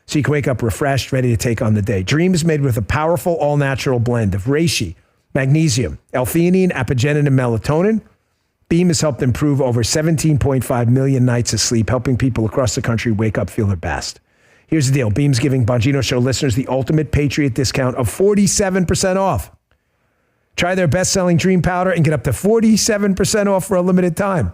Speaker 2: so you can wake up refreshed, ready to take on the day. Dream is made with a powerful, all-natural blend of reishi, magnesium, L-theanine, apigenin, and melatonin. Beam has helped improve over 17.5 million nights of sleep, helping people across the country wake up, feel their best. Here's the deal. Beam's giving Bongino Show listeners the ultimate Patriot discount of 47% off. Try their best-selling Dream Powder and get up to 47% off for a limited time.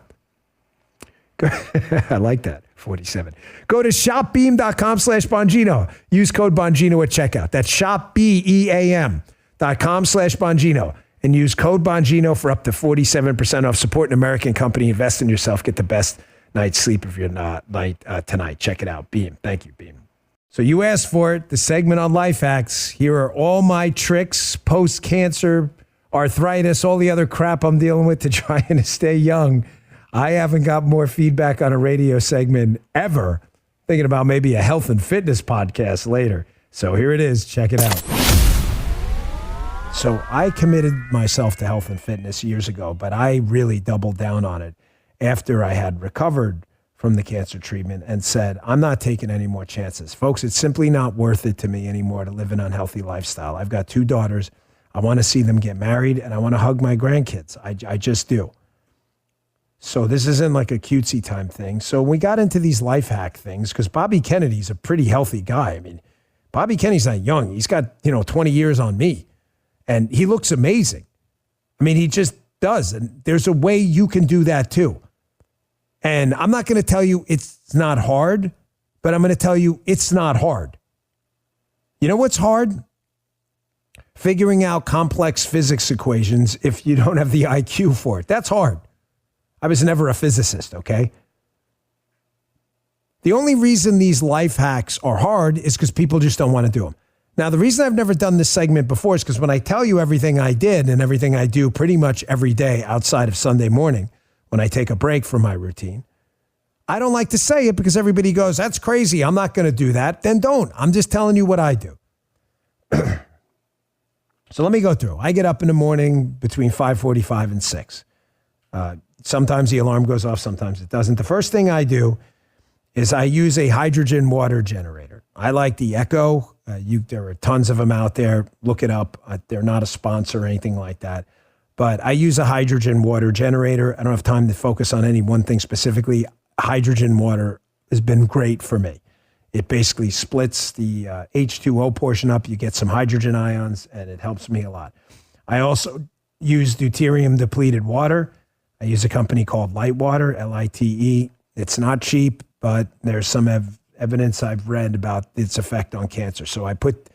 Speaker 2: I like that, 47. Go to shopbeam.com/Bongino. Use code Bongino at checkout. That's shopbeam.com/Bongino. And use code Bongino for up to 47% off. Support an American company. Invest in yourself. Get the best night's sleep of your night tonight. Check it out. Beam. Thank you, Beam. So you asked for it, the segment on life hacks. Here are all my tricks, post-cancer, arthritis, all the other crap I'm dealing with to try and stay young. I haven't got more feedback on a radio segment ever. Thinking about maybe a health and fitness podcast later. So here it is. Check it out. So I committed myself to health and fitness years ago, but I really doubled down on it after I had recovered from the cancer treatment and said, I'm not taking any more chances. Folks, it's simply not worth it to me anymore to live an unhealthy lifestyle. I've got 2 daughters. I want to see them get married, and I want to hug my grandkids. I just do. So this isn't like a cutesy time thing. So we got into these life hack things because Bobby Kennedy's a pretty healthy guy. I mean, Bobby Kennedy's not young. He's got, 20 years on me. And he looks amazing. I mean, he just does. And there's a way you can do that too. And I'm not going to tell you it's not hard, but I'm going to tell you it's not hard. You know what's hard? Figuring out complex physics equations if you don't have the IQ for it. That's hard. I was never a physicist, okay? The only reason these life hacks are hard is because people just don't want to do them. Now, the reason I've never done this segment before is because when I tell you everything I did and everything I do pretty much every day outside of Sunday morning, when I take a break from my routine, I don't like to say it because everybody goes, that's crazy. I'm not going to do that. Then don't. I'm just telling you what I do. So let me go through. I get up in the morning between 5:45 and 6. Sometimes the alarm goes off, sometimes it doesn't. The first thing I do is I use a hydrogen water generator. I like the Echo. There are tons of them out there. Look it up. They're not a sponsor or anything like that. But I use a hydrogen water generator. I don't have time to focus on any one thing specifically. Hydrogen water has been great for me. It basically splits the H2O portion up. You get some hydrogen ions, and it helps me a lot. I also use deuterium-depleted water. I use a company called Lightwater, Lite. It's not cheap, but there's some evidence I've read about its effect on cancer. So I put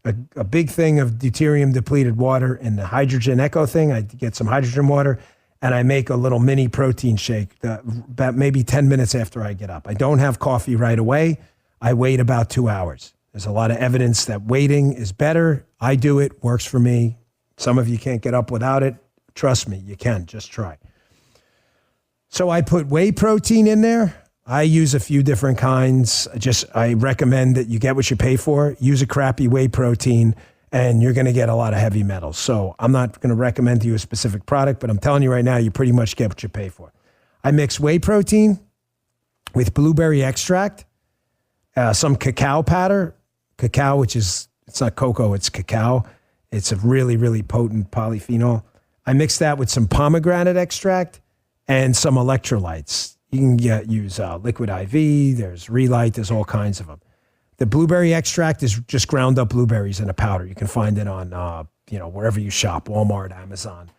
Speaker 2: a big thing of deuterium-depleted water in the hydrogen Echo thing. I get some hydrogen water, and I make a little mini protein shake about maybe 10 minutes after I get up. I don't have coffee right away. I wait about 2 hours. There's a lot of evidence that waiting is better. I do it, works for me. Some of you can't get up without it. Trust me, you can. Just try. So I put whey protein in there. I use a few different kinds. I recommend that you get what you pay for. Use a crappy whey protein, and you're going to get a lot of heavy metals. So I'm not going to recommend to you a specific product, but I'm telling you right now, you pretty much get what you pay for. I mix whey protein with blueberry extract, some cacao powder. Cacao, it's not cocoa, it's cacao. It's a really, really potent polyphenol. I mix that with some pomegranate extract and some electrolytes. You can use Liquid IV, there's Relight, there's all kinds of them. The blueberry extract is just ground up blueberries in a powder. You can find it on, wherever you shop, Walmart, Amazon.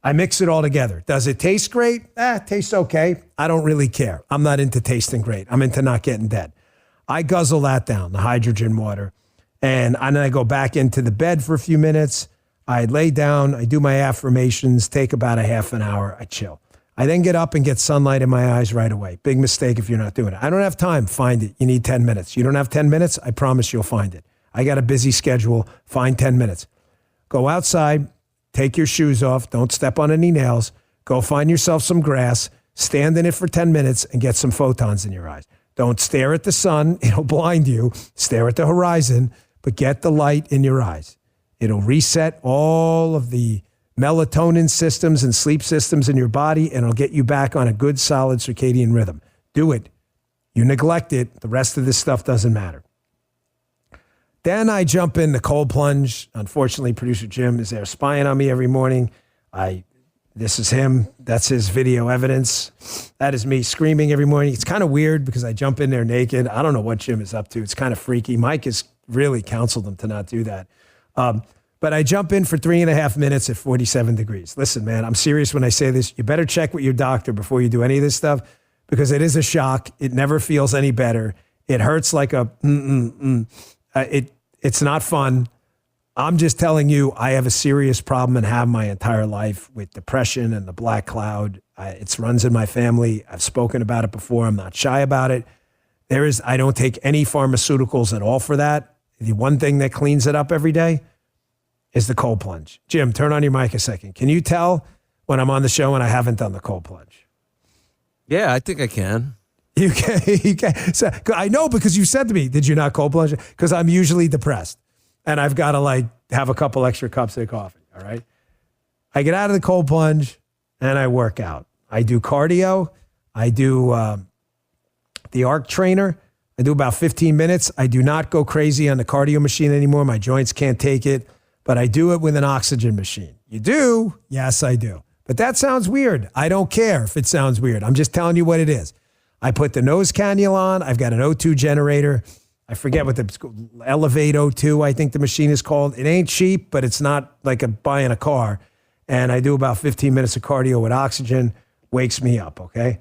Speaker 2: I mix it all together. Does it taste great? It tastes okay. I don't really care. I'm not into tasting great. I'm into not getting dead. I guzzle that down, the hydrogen water, and then I go back into the bed for a few minutes. I lay down, I do my affirmations, take about a half an hour, I chill. I then get up and get sunlight in my eyes right away. Big mistake if you're not doing it. I don't have time. Find it. You need 10 minutes. You don't have 10 minutes? I promise you'll find it. I got a busy schedule. Find 10 minutes. Go outside. Take your shoes off. Don't step on any nails. Go find yourself some grass. Stand in it for 10 minutes and get some photons in your eyes. Don't stare at the sun. It'll blind you. Stare at the horizon, but get the light in your eyes. It'll reset all of the melatonin systems and sleep systems in your body, and it'll get you back on a good, solid circadian rhythm. Do it. You neglect it, the rest of this stuff doesn't matter. Then I jump in the cold plunge. Unfortunately, producer Jim is there spying on me every morning. This is him. That's his video evidence. That is me screaming every morning. It's kind of weird because I jump in there naked. I don't know what Jim is up to. It's kind of freaky. Mike has really counseled him to not do that. But I jump in for 3.5 minutes at 47 degrees. Listen, man, I'm serious when I say this. You better check with your doctor before you do any of this stuff because it is a shock. It never feels any better. It hurts like a It's not fun. I'm just telling you, I have a serious problem and have my entire life with depression and the black cloud. It runs in my family. I've spoken about it before. I'm not shy about it. I don't take any pharmaceuticals at all for that. The one thing that cleans it up every day is the cold plunge. Jim, turn on your mic a second. Can you tell when I'm on the show and I haven't done the cold plunge?
Speaker 6: Yeah, I think I can.
Speaker 2: You can. So, I know because you said to me, did you not cold plunge? Because I'm usually depressed and I've got to have a couple extra cups of coffee. All right. I get out of the cold plunge and I work out. I do cardio. I do the arc trainer. I do about 15 minutes. I do not go crazy on the cardio machine anymore. My joints can't take it, but I do it with an oxygen machine. You do? Yes, I do. But that sounds weird. I don't care if it sounds weird. I'm just telling you what it is. I put the nose cannula on. I've got an O2 generator. I forget what Elevate O2, I think the machine is called. It ain't cheap, but it's not like buying a car. And I do about 15 minutes of cardio with oxygen. Wakes me up, okay?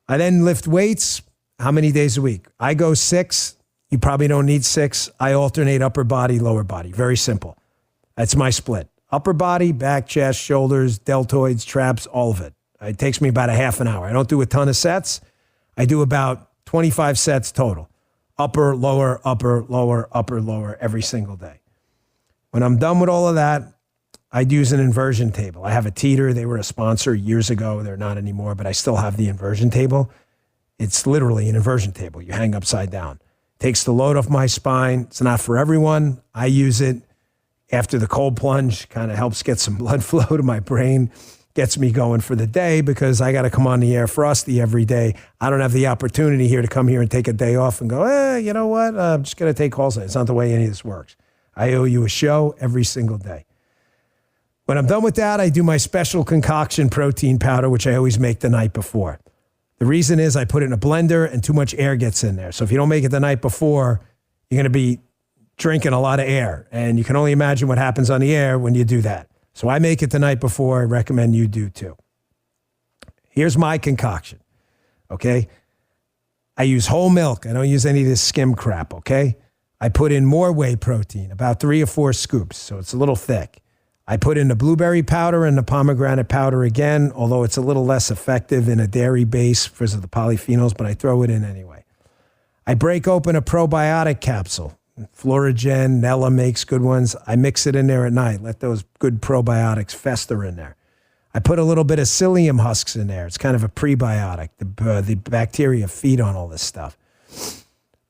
Speaker 2: I then lift weights. How many days a week? I go 6. You probably don't need 6. I alternate upper body, lower body. Very simple. That's my split. Upper body, back, chest, shoulders, deltoids, traps, all of it. It takes me about a half an hour. I don't do a ton of sets. I do about 25 sets total. upper, lower, upper, lower, upper, lower every single day. When I'm done with all of that, I'd use an inversion table. I have a Teeter. They were a sponsor years ago. They're not anymore, but I still have the inversion table. It's literally an inversion table. You hang upside down. Takes the load off my spine. It's not for everyone. I use it after the cold plunge. Kind of helps get some blood flow to my brain. Gets me going for the day because I got to come on the air frosty every day. I don't have the opportunity here to come here and take a day off and go, you know what? I'm just going to take calls. It's not the way any of this works. I owe you a show every single day. When I'm done with that, I do my special concoction protein powder, which I always make the night before. The reason is I put it in a blender and too much air gets in there. So if you don't make it the night before, you're going to be drinking a lot of air. And you can only imagine what happens on the air when you do that. So I make it the night before. I recommend you do too. Here's my concoction, okay? I use whole milk. I don't use any of this skim crap, okay? I put in more whey protein, about 3 or 4 scoops, so it's a little thick. I put in the blueberry powder and the pomegranate powder again, although it's a little less effective in a dairy base because of the polyphenols, but I throw it in anyway. I break open a probiotic capsule. Florigen, Nella makes good ones. I mix it in there at night. Let those good probiotics fester in there. I put a little bit of psyllium husks in there. It's kind of a prebiotic. The bacteria feed on all this stuff.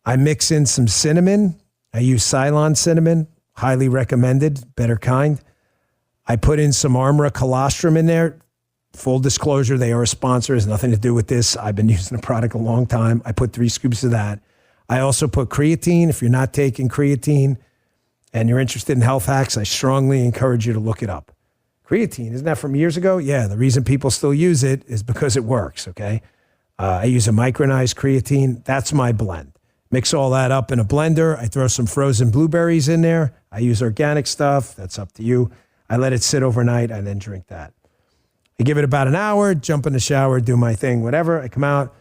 Speaker 2: I mix in some cinnamon. I use Ceylon cinnamon. Highly recommended. Better kind. I put in some Armra colostrum in there. Full disclosure, they are a sponsor. It has nothing to do with this. I've been using the product a long time. I put 3 scoops of that. I also put creatine. If you're not taking creatine and you're interested in health hacks, I strongly encourage you to look it up. Creatine, isn't that from years ago? Yeah, the reason people still use it is because it works, okay? I use a micronized creatine. That's my blend. Mix all that up in a blender. I throw some frozen blueberries in there. I use organic stuff. That's up to you. I let it sit overnight. I then drink that. I give it about an hour, jump in the shower, do my thing, whatever. I come out.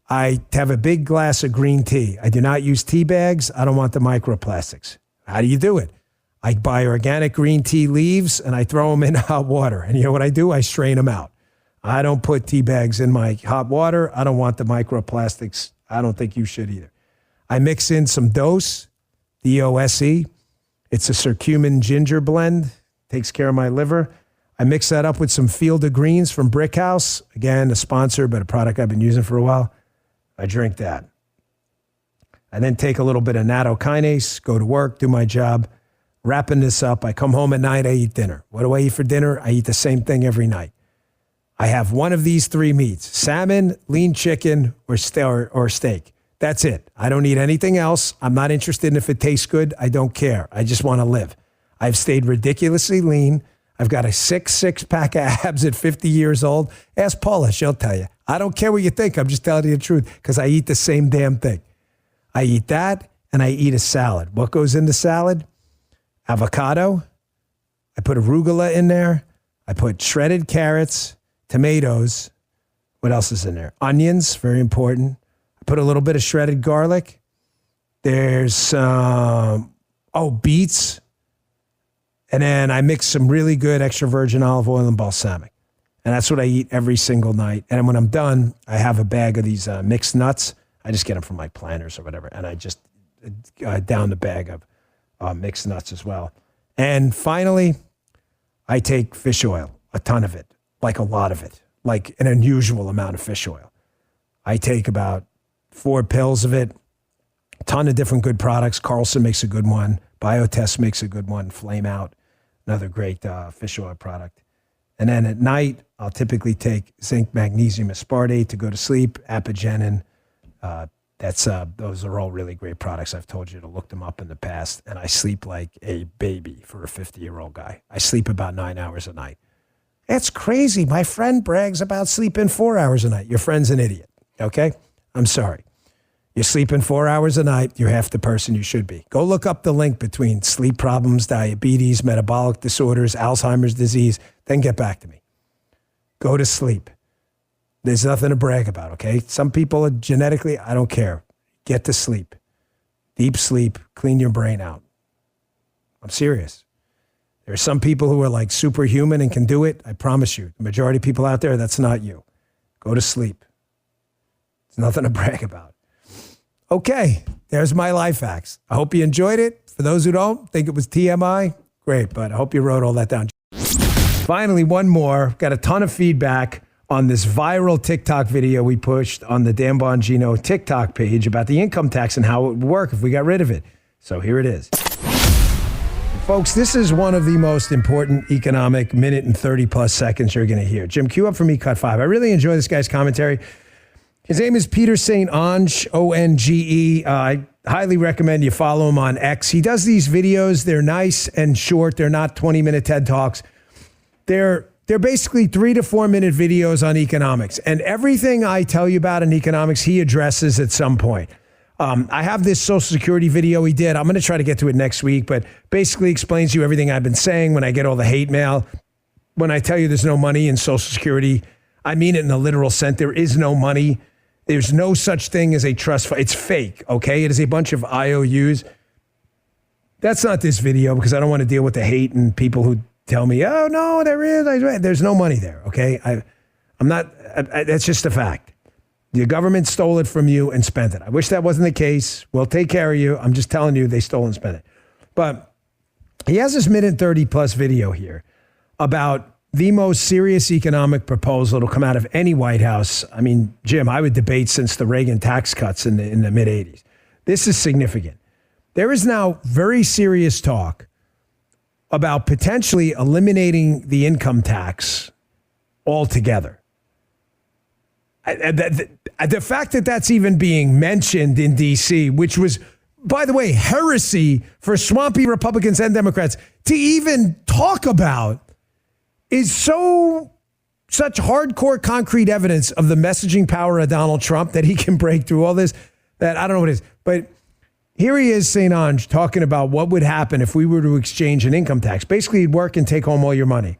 Speaker 2: I have a big glass of green tea. I do not use tea bags. I don't want the microplastics. How do you do it? I buy organic green tea leaves and I throw them in hot water. And you know what I do? I strain them out. I don't put tea bags in my hot water. I don't want the microplastics. I don't think you should either. I mix in some Dose, D-O-S-E. It's a curcumin ginger blend. Takes care of my liver. I mix that up with some Field of Greens from Brick House. Again, a sponsor, but a product I've been using for a while. I drink that. I then take a little bit of nattokinase, go to work, do my job. Wrapping this up, I come home at night, I eat dinner. What do I eat for dinner? I eat the same thing every night. I have one of these 3 meats: salmon, lean chicken, or steak. That's it. I don't eat anything else. I'm not interested in if it tastes good. I don't care. I just want to live. I've stayed ridiculously lean. I've got a six-pack of abs at 50 years old. Ask Paula, she'll tell you. I don't care what you think. I'm just telling you the truth because I eat the same damn thing. I eat that and I eat a salad. What goes in the salad? Avocado. I put arugula in there. I put shredded carrots, tomatoes. What else is in there? Onions, very important. I put a little bit of shredded garlic. There's, beets. And then I mix some really good extra virgin olive oil and balsamic. And that's what I eat every single night. And when I'm done, I have a bag of these mixed nuts. I just get them from like Planters or whatever. And I just down the bag of mixed nuts as well. And finally, I take fish oil, a ton of it, like a lot of it, like an unusual amount of fish oil. I take about 4 pills of it, a ton of different good products. Carlson makes a good one. Biotest makes a good one. Flame Out, another great fish oil product. And then at night, I'll typically take zinc, magnesium, aspartate to go to sleep, apigenin. Those are all really great products. I've told you to look them up in the past. And I sleep like a baby for a 50-year-old guy. I sleep about 9 hours a night. That's crazy. My friend brags about sleeping 4 hours a night. Your friend's an idiot, okay? I'm sorry. You're sleeping 4 hours a night, you're half the person you should be. Go look up the link between sleep problems, diabetes, metabolic disorders, Alzheimer's disease, then get back to me. Go to sleep. There's nothing to brag about, okay? Some people are genetically, I don't care. Get to sleep. Deep sleep, clean your brain out. I'm serious. There are some people who are like superhuman and can do it. I promise you, the majority of people out there, that's not you. Go to sleep. It's nothing to brag about. Okay, there's my life hacks. I hope you enjoyed it. For those who don't think it was TMI, great, but I hope you wrote all that down. Finally, one more. Got a ton of feedback on this viral TikTok video we pushed on the Dan Bongino TikTok page about the income tax and how it would work if we got rid of it. So here it is. Folks, this is one of the most important economic minute and 30 plus seconds you're going to hear. Jim, cue up for me, cut 5. I really enjoy this guy's commentary. His name is Peter St. Onge, O-N-G-E. I highly recommend you follow him on X. He does these videos. They're nice and short. They're not 20-minute TED Talks. They're basically 3 to 4 minute videos on economics. And everything I tell you about in economics, he addresses at some point. I have this Social Security video he did. I'm going to try to get to it next week, but basically explains to you everything I've been saying when I get all the hate mail. When I tell you there's no money in Social Security, I mean it in a literal sense. There is no money. There's no such thing as a trust fund. It's fake, okay? It is a bunch of IOUs. That's not this video because I don't want to deal with the hate and people who tell me, oh, no, there is. There's no money there, okay? I'm not, that's just a fact. The government stole it from you and spent it. I wish that wasn't the case. We'll take care of you. I'm just telling you they stole and spent it. But he has this minute 30 plus video here about the most serious economic proposal to come out of any White House. I mean, Jim, I would debate since the Reagan tax cuts in the mid 80s. This is significant. There is now very serious talk about potentially eliminating the income tax altogether. The fact that that's even being mentioned in D.C., which was, by the way, heresy for swampy Republicans and Democrats to even talk about, is such hardcore concrete evidence of the messaging power of Donald Trump that he can break through all this, that I don't know what it is. But here he is, St. Onge, talking about what would happen if we were to exchange an income tax. Basically, you'd work and take home all your money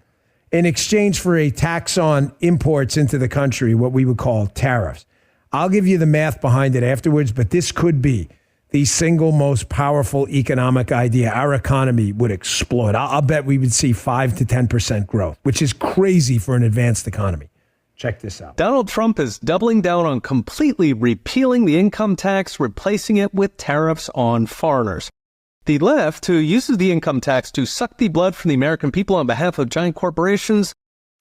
Speaker 2: in exchange for a tax on imports into the country, what we would call tariffs. I'll give you the math behind it afterwards, but this could be the single most powerful economic idea. Our economy would explode. I'll bet we would see 5 to 10% growth, which is crazy for an advanced economy. Check this out.
Speaker 7: Donald Trump is doubling down on completely repealing the income tax, replacing it with tariffs on foreigners. The left, who uses the income tax to suck the blood from the American people on behalf of giant corporations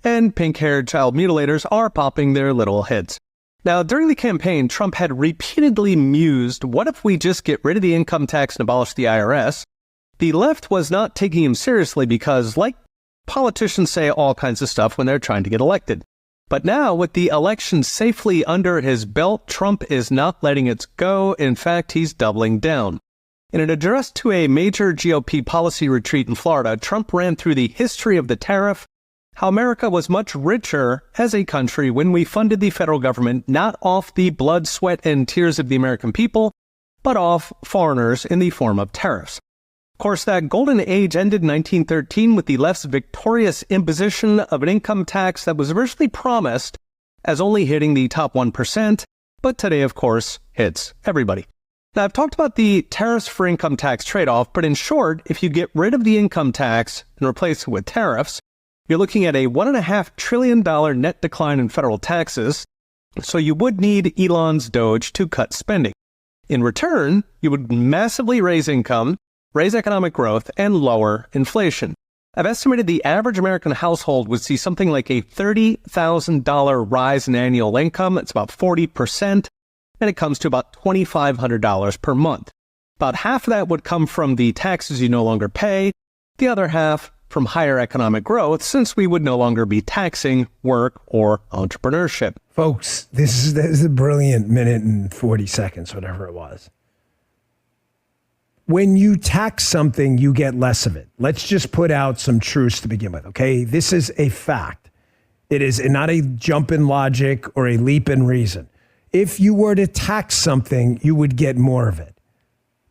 Speaker 7: and pink-haired child mutilators, are popping their little heads. Now, during the campaign, Trump had repeatedly mused, what if we just get rid of the income tax and abolish the IRS? The left was not taking him seriously because, like politicians say all kinds of stuff when they're trying to get elected. But now, with the election safely under his belt, Trump is not letting it go. In fact, he's doubling down. In an address to a major GOP policy retreat in Florida, Trump ran through the history of the tariff, how America was much richer as a country when we funded the federal government not off the blood, sweat, and tears of the American people, but off foreigners in the form of tariffs. Of course, that golden age ended in 1913 with the left's victorious imposition of an income tax that was originally promised as only hitting the top 1%, but today, of course, hits everybody. Now, I've talked about the tariffs for income tax trade-off, but in short, if you get rid of the income tax and replace it with tariffs, you're looking at a $1.5 trillion net decline in federal taxes, so you would need Elon's Doge to cut spending. In return, you would massively raise income, raise economic growth, and lower inflation. I've estimated the average American household would see something like a $30,000 rise in annual income. It's about 40%. And it comes to about $2,500 per month. About half of that would come from the taxes you no longer pay, the other half from higher economic growth, since we would no longer be taxing work or entrepreneurship.
Speaker 2: Folks, this is a brilliant minute and 40 seconds, whatever it was. When you tax something, you get less of it. Let's just put out some truths to begin with, okay? This is a fact. It is not a jump in logic or a leap in reason. If you were to tax something, you would get more of it.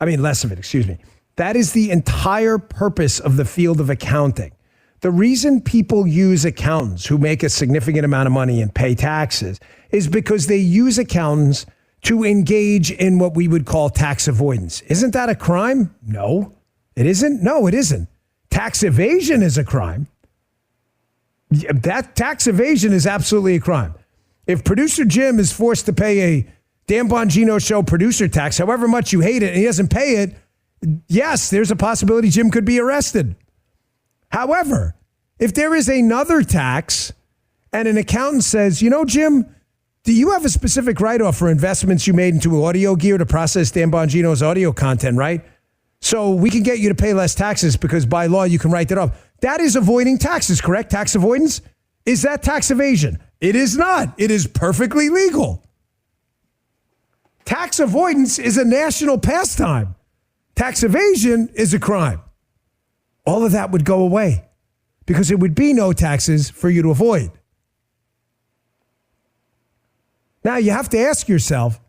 Speaker 2: I mean, less of it, excuse me. That is the entire purpose of the field of accounting. The reason people use accountants who make a significant amount of money and pay taxes is because they use accountants to engage in what we would call tax avoidance. Isn't that a crime? No, it isn't. No, it isn't. Tax evasion is a crime. That tax evasion is absolutely a crime. If producer Jim is forced to pay a Dan Bongino show producer tax, however much you hate it, and he doesn't pay it, yes, there's a possibility Jim could be arrested. However, if there is another tax and an accountant says, you know, Jim, do you have a specific write-off for investments you made into audio gear to process Dan Bongino's audio content, right? So we can get you to pay less taxes because by law you can write that off. That is avoiding taxes, correct? Tax avoidance? Is that tax evasion? It is not. It is perfectly legal. Tax avoidance is a national pastime. Tax evasion is a crime. All of that would go away because it would be no taxes for you to avoid. Now, you have to ask yourself,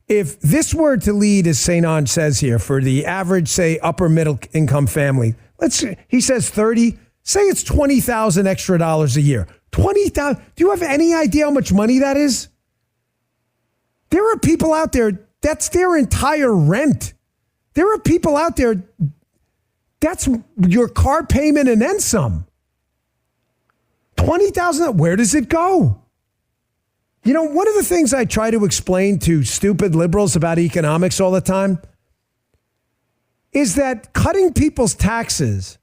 Speaker 2: if this were to lead, as St. Ange says here, for the average, say, upper middle income family, he says 30, say it's $20,000 extra dollars a year. $20,000. Do you have any idea how much money that is? There are people out there, that's their entire rent. There are people out there, that's your car payment and then some. $20,000, where does it go? You know, one of the things I try to explain to stupid liberals about economics all the time is that cutting people's taxes,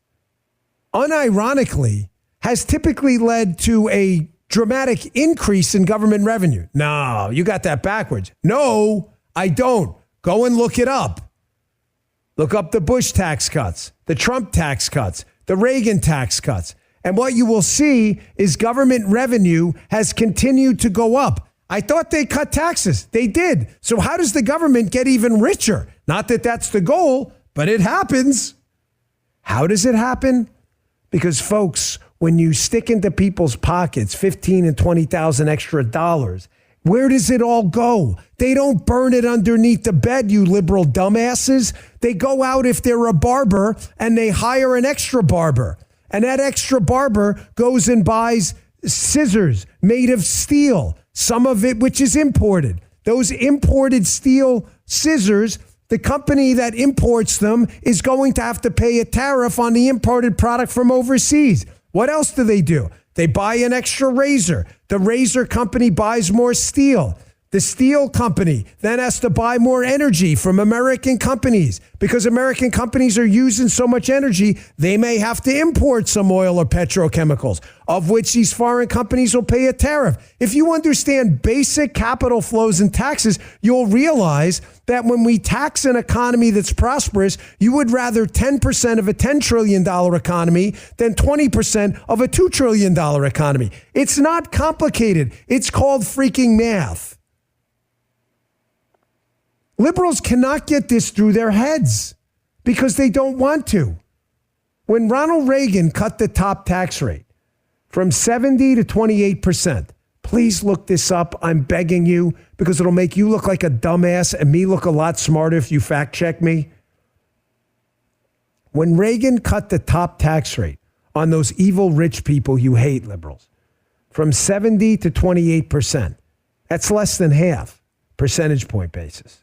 Speaker 2: unironically, has typically led to a dramatic increase in government revenue. No, you got that backwards. No, I don't. Go and look it up. Look up the Bush tax cuts, the Trump tax cuts, the Reagan tax cuts. And what you will see is government revenue has continued to go up. I thought they cut taxes. They did. So how does the government get even richer? Not that that's the goal, but it happens. How does it happen? Because, folks, when you stick into people's pockets $15,000 and $20,000 extra dollars, where does it all go? They don't burn it underneath the bed, you liberal dumbasses. They go out if they're a barber and they hire an extra barber. And that extra barber goes and buys scissors made of steel, some of it which is imported. Those imported steel scissors, the company that imports them is going to have to pay a tariff on the imported product from overseas. What else do? They buy an extra razor. The razor company buys more steel. The steel company then has to buy more energy from American companies because American companies are using so much energy, they may have to import some oil or petrochemicals, of which these foreign companies will pay a tariff. If you understand basic capital flows and taxes, you'll realize that when we tax an economy that's prosperous, you would rather 10% of a $10 trillion economy than 20% of a $2 trillion economy. It's not complicated. It's called freaking math. Liberals cannot get this through their heads because they don't want to. When Ronald Reagan cut the top tax rate from 70 to 28%, please look this up. I'm begging you because it'll make you look like a dumbass and me look a lot smarter if you fact check me. When Reagan cut the top tax rate on those evil rich people you hate, liberals, from 70 to 28%, that's less than half percentage point basis.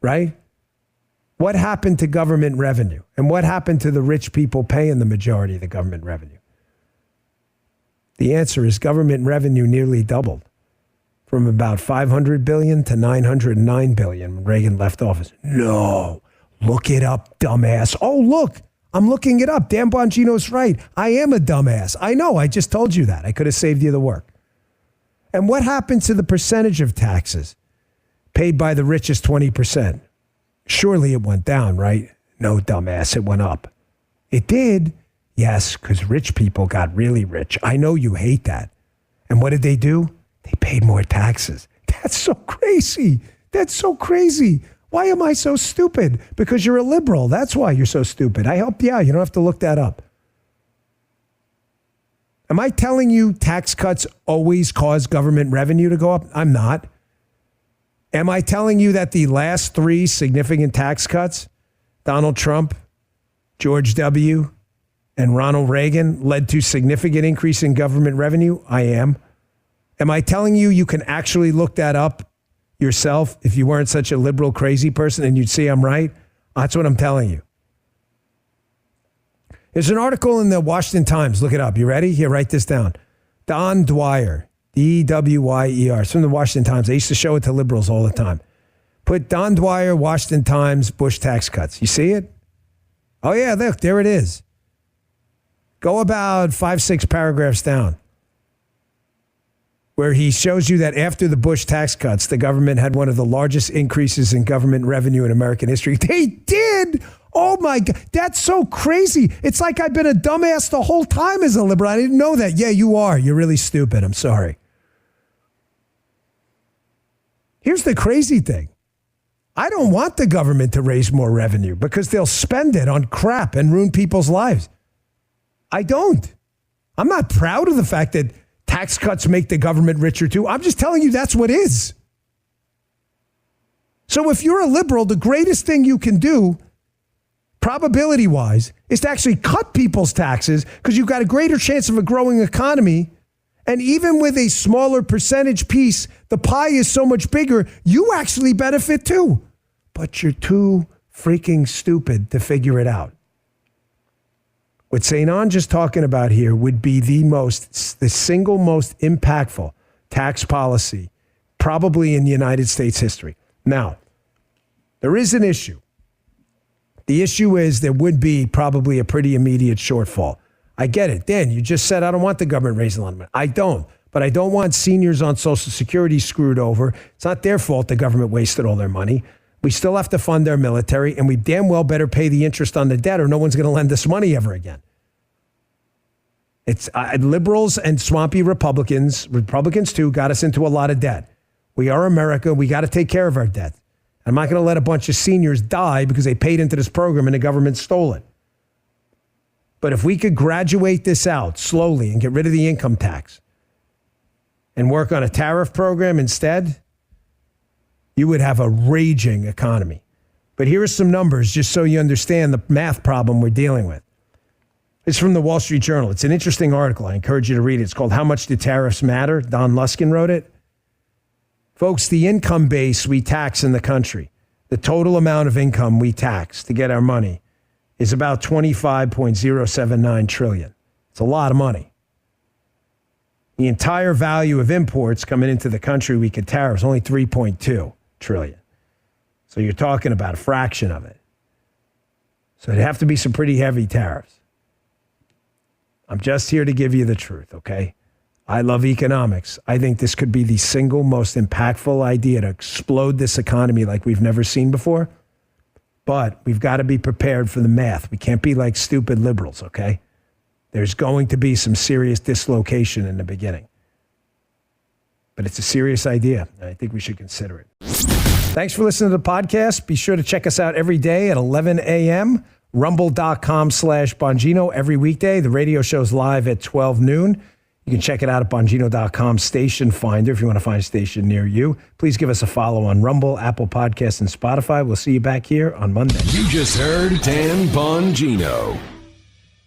Speaker 2: Right? What happened to government revenue? And what happened to the rich people paying the majority of the government revenue? The answer is government revenue nearly doubled from about $500 billion to $909 billion when Reagan left office. No, look it up, dumbass. Oh, look, I'm looking it up. Dan Bongino's right. I am a dumbass. I know, I just told you that. I could have saved you the work. And what happened to the percentage of taxes paid by the richest 20%? Surely it went down, right? No, dumbass, it went up. It did. Yes, because rich people got really rich. I know you hate that. And what did they do? They paid more taxes. That's so crazy. That's so crazy. Why am I so stupid? Because you're a liberal. That's why you're so stupid. I helped you out. You don't have to look that up. Am I telling you tax cuts always cause government revenue to go up? I'm not. Am I telling you that the last three significant tax cuts, Donald Trump, George W., and Ronald Reagan, led to significant increase in government revenue? I am. Am I telling you you can actually look that up yourself if you weren't such a liberal crazy person and you'd see I'm right? That's what I'm telling you. There's an article in the Washington Times. Look it up. You ready? Here, write this down. Don Dwyer, DWYER. It's from the Washington Times. I used to show it to liberals all the time. Put Don Dwyer, Washington Times, Bush tax cuts. You see it? Oh, yeah, look, there it is. Go about 5-6 paragraphs down, where he shows you that after the Bush tax cuts, the government had one of the largest increases in government revenue in American history. They did! Oh, my God. That's so crazy. It's like I've been a dumbass the whole time as a liberal. I didn't know that. Yeah, you are. You're really stupid. I'm sorry. Here's the crazy thing. I don't want the government to raise more revenue because they'll spend it on crap and ruin people's lives. I don't. I'm not proud of the fact that tax cuts make the government richer too. I'm just telling you that's what is. So if you're a liberal, the greatest thing you can do, probability-wise, is to actually cut people's taxes because you've got a greater chance of a growing economy. And even with a smaller percentage piece, the pie is so much bigger, you actually benefit too. But you're too freaking stupid to figure it out. What St. On's just talking about here would be the single most impactful tax policy probably in United States history. Now, there is an issue. The issue is there would be probably a pretty immediate shortfall. I get it. Dan, you just said I don't want the government raising a lot of money. I don't. But I don't want seniors on Social Security screwed over. It's not their fault the government wasted all their money. We still have to fund our military, and we damn well better pay the interest on the debt or no one's going to lend us money ever again. It's liberals and swampy Republicans too, got us into a lot of debt. We are America. We got to take care of our debt. I'm not going to let a bunch of seniors die because they paid into this program and the government stole it. But if we could graduate this out slowly and get rid of the income tax and work on a tariff program instead, you would have a raging economy. But here are some numbers just so you understand the math problem we're dealing with. It's from the Wall Street Journal. It's an interesting article. I encourage you to read it. It's called How Much Do Tariffs Matter? Don Luskin wrote it. Folks, the income base we tax in the country, the total amount of income we tax to get our money, is about $25.079 trillion. It's a lot of money. The entire value of imports coming into the country we could tariff is only $3.2 trillion. So you're talking about a fraction of it. So it'd have to be some pretty heavy tariffs. I'm just here to give you the truth, okay? I love economics. I think this could be the single most impactful idea to explode this economy like we've never seen before. But we've got to be prepared for the math. We can't be like stupid liberals, okay? There's going to be some serious dislocation in the beginning. But it's a serious idea. I think we should consider it. Thanks for listening to the podcast. Be sure to check us out every day at 11 a.m., rumble.com/Bongino every weekday. The radio show's live at 12 noon. You can check it out at Bongino.com station finder if you want to find a station near you. Please give us a follow on Rumble, Apple Podcasts, and Spotify. We'll see you back here on Monday.
Speaker 1: You just heard Dan Bongino.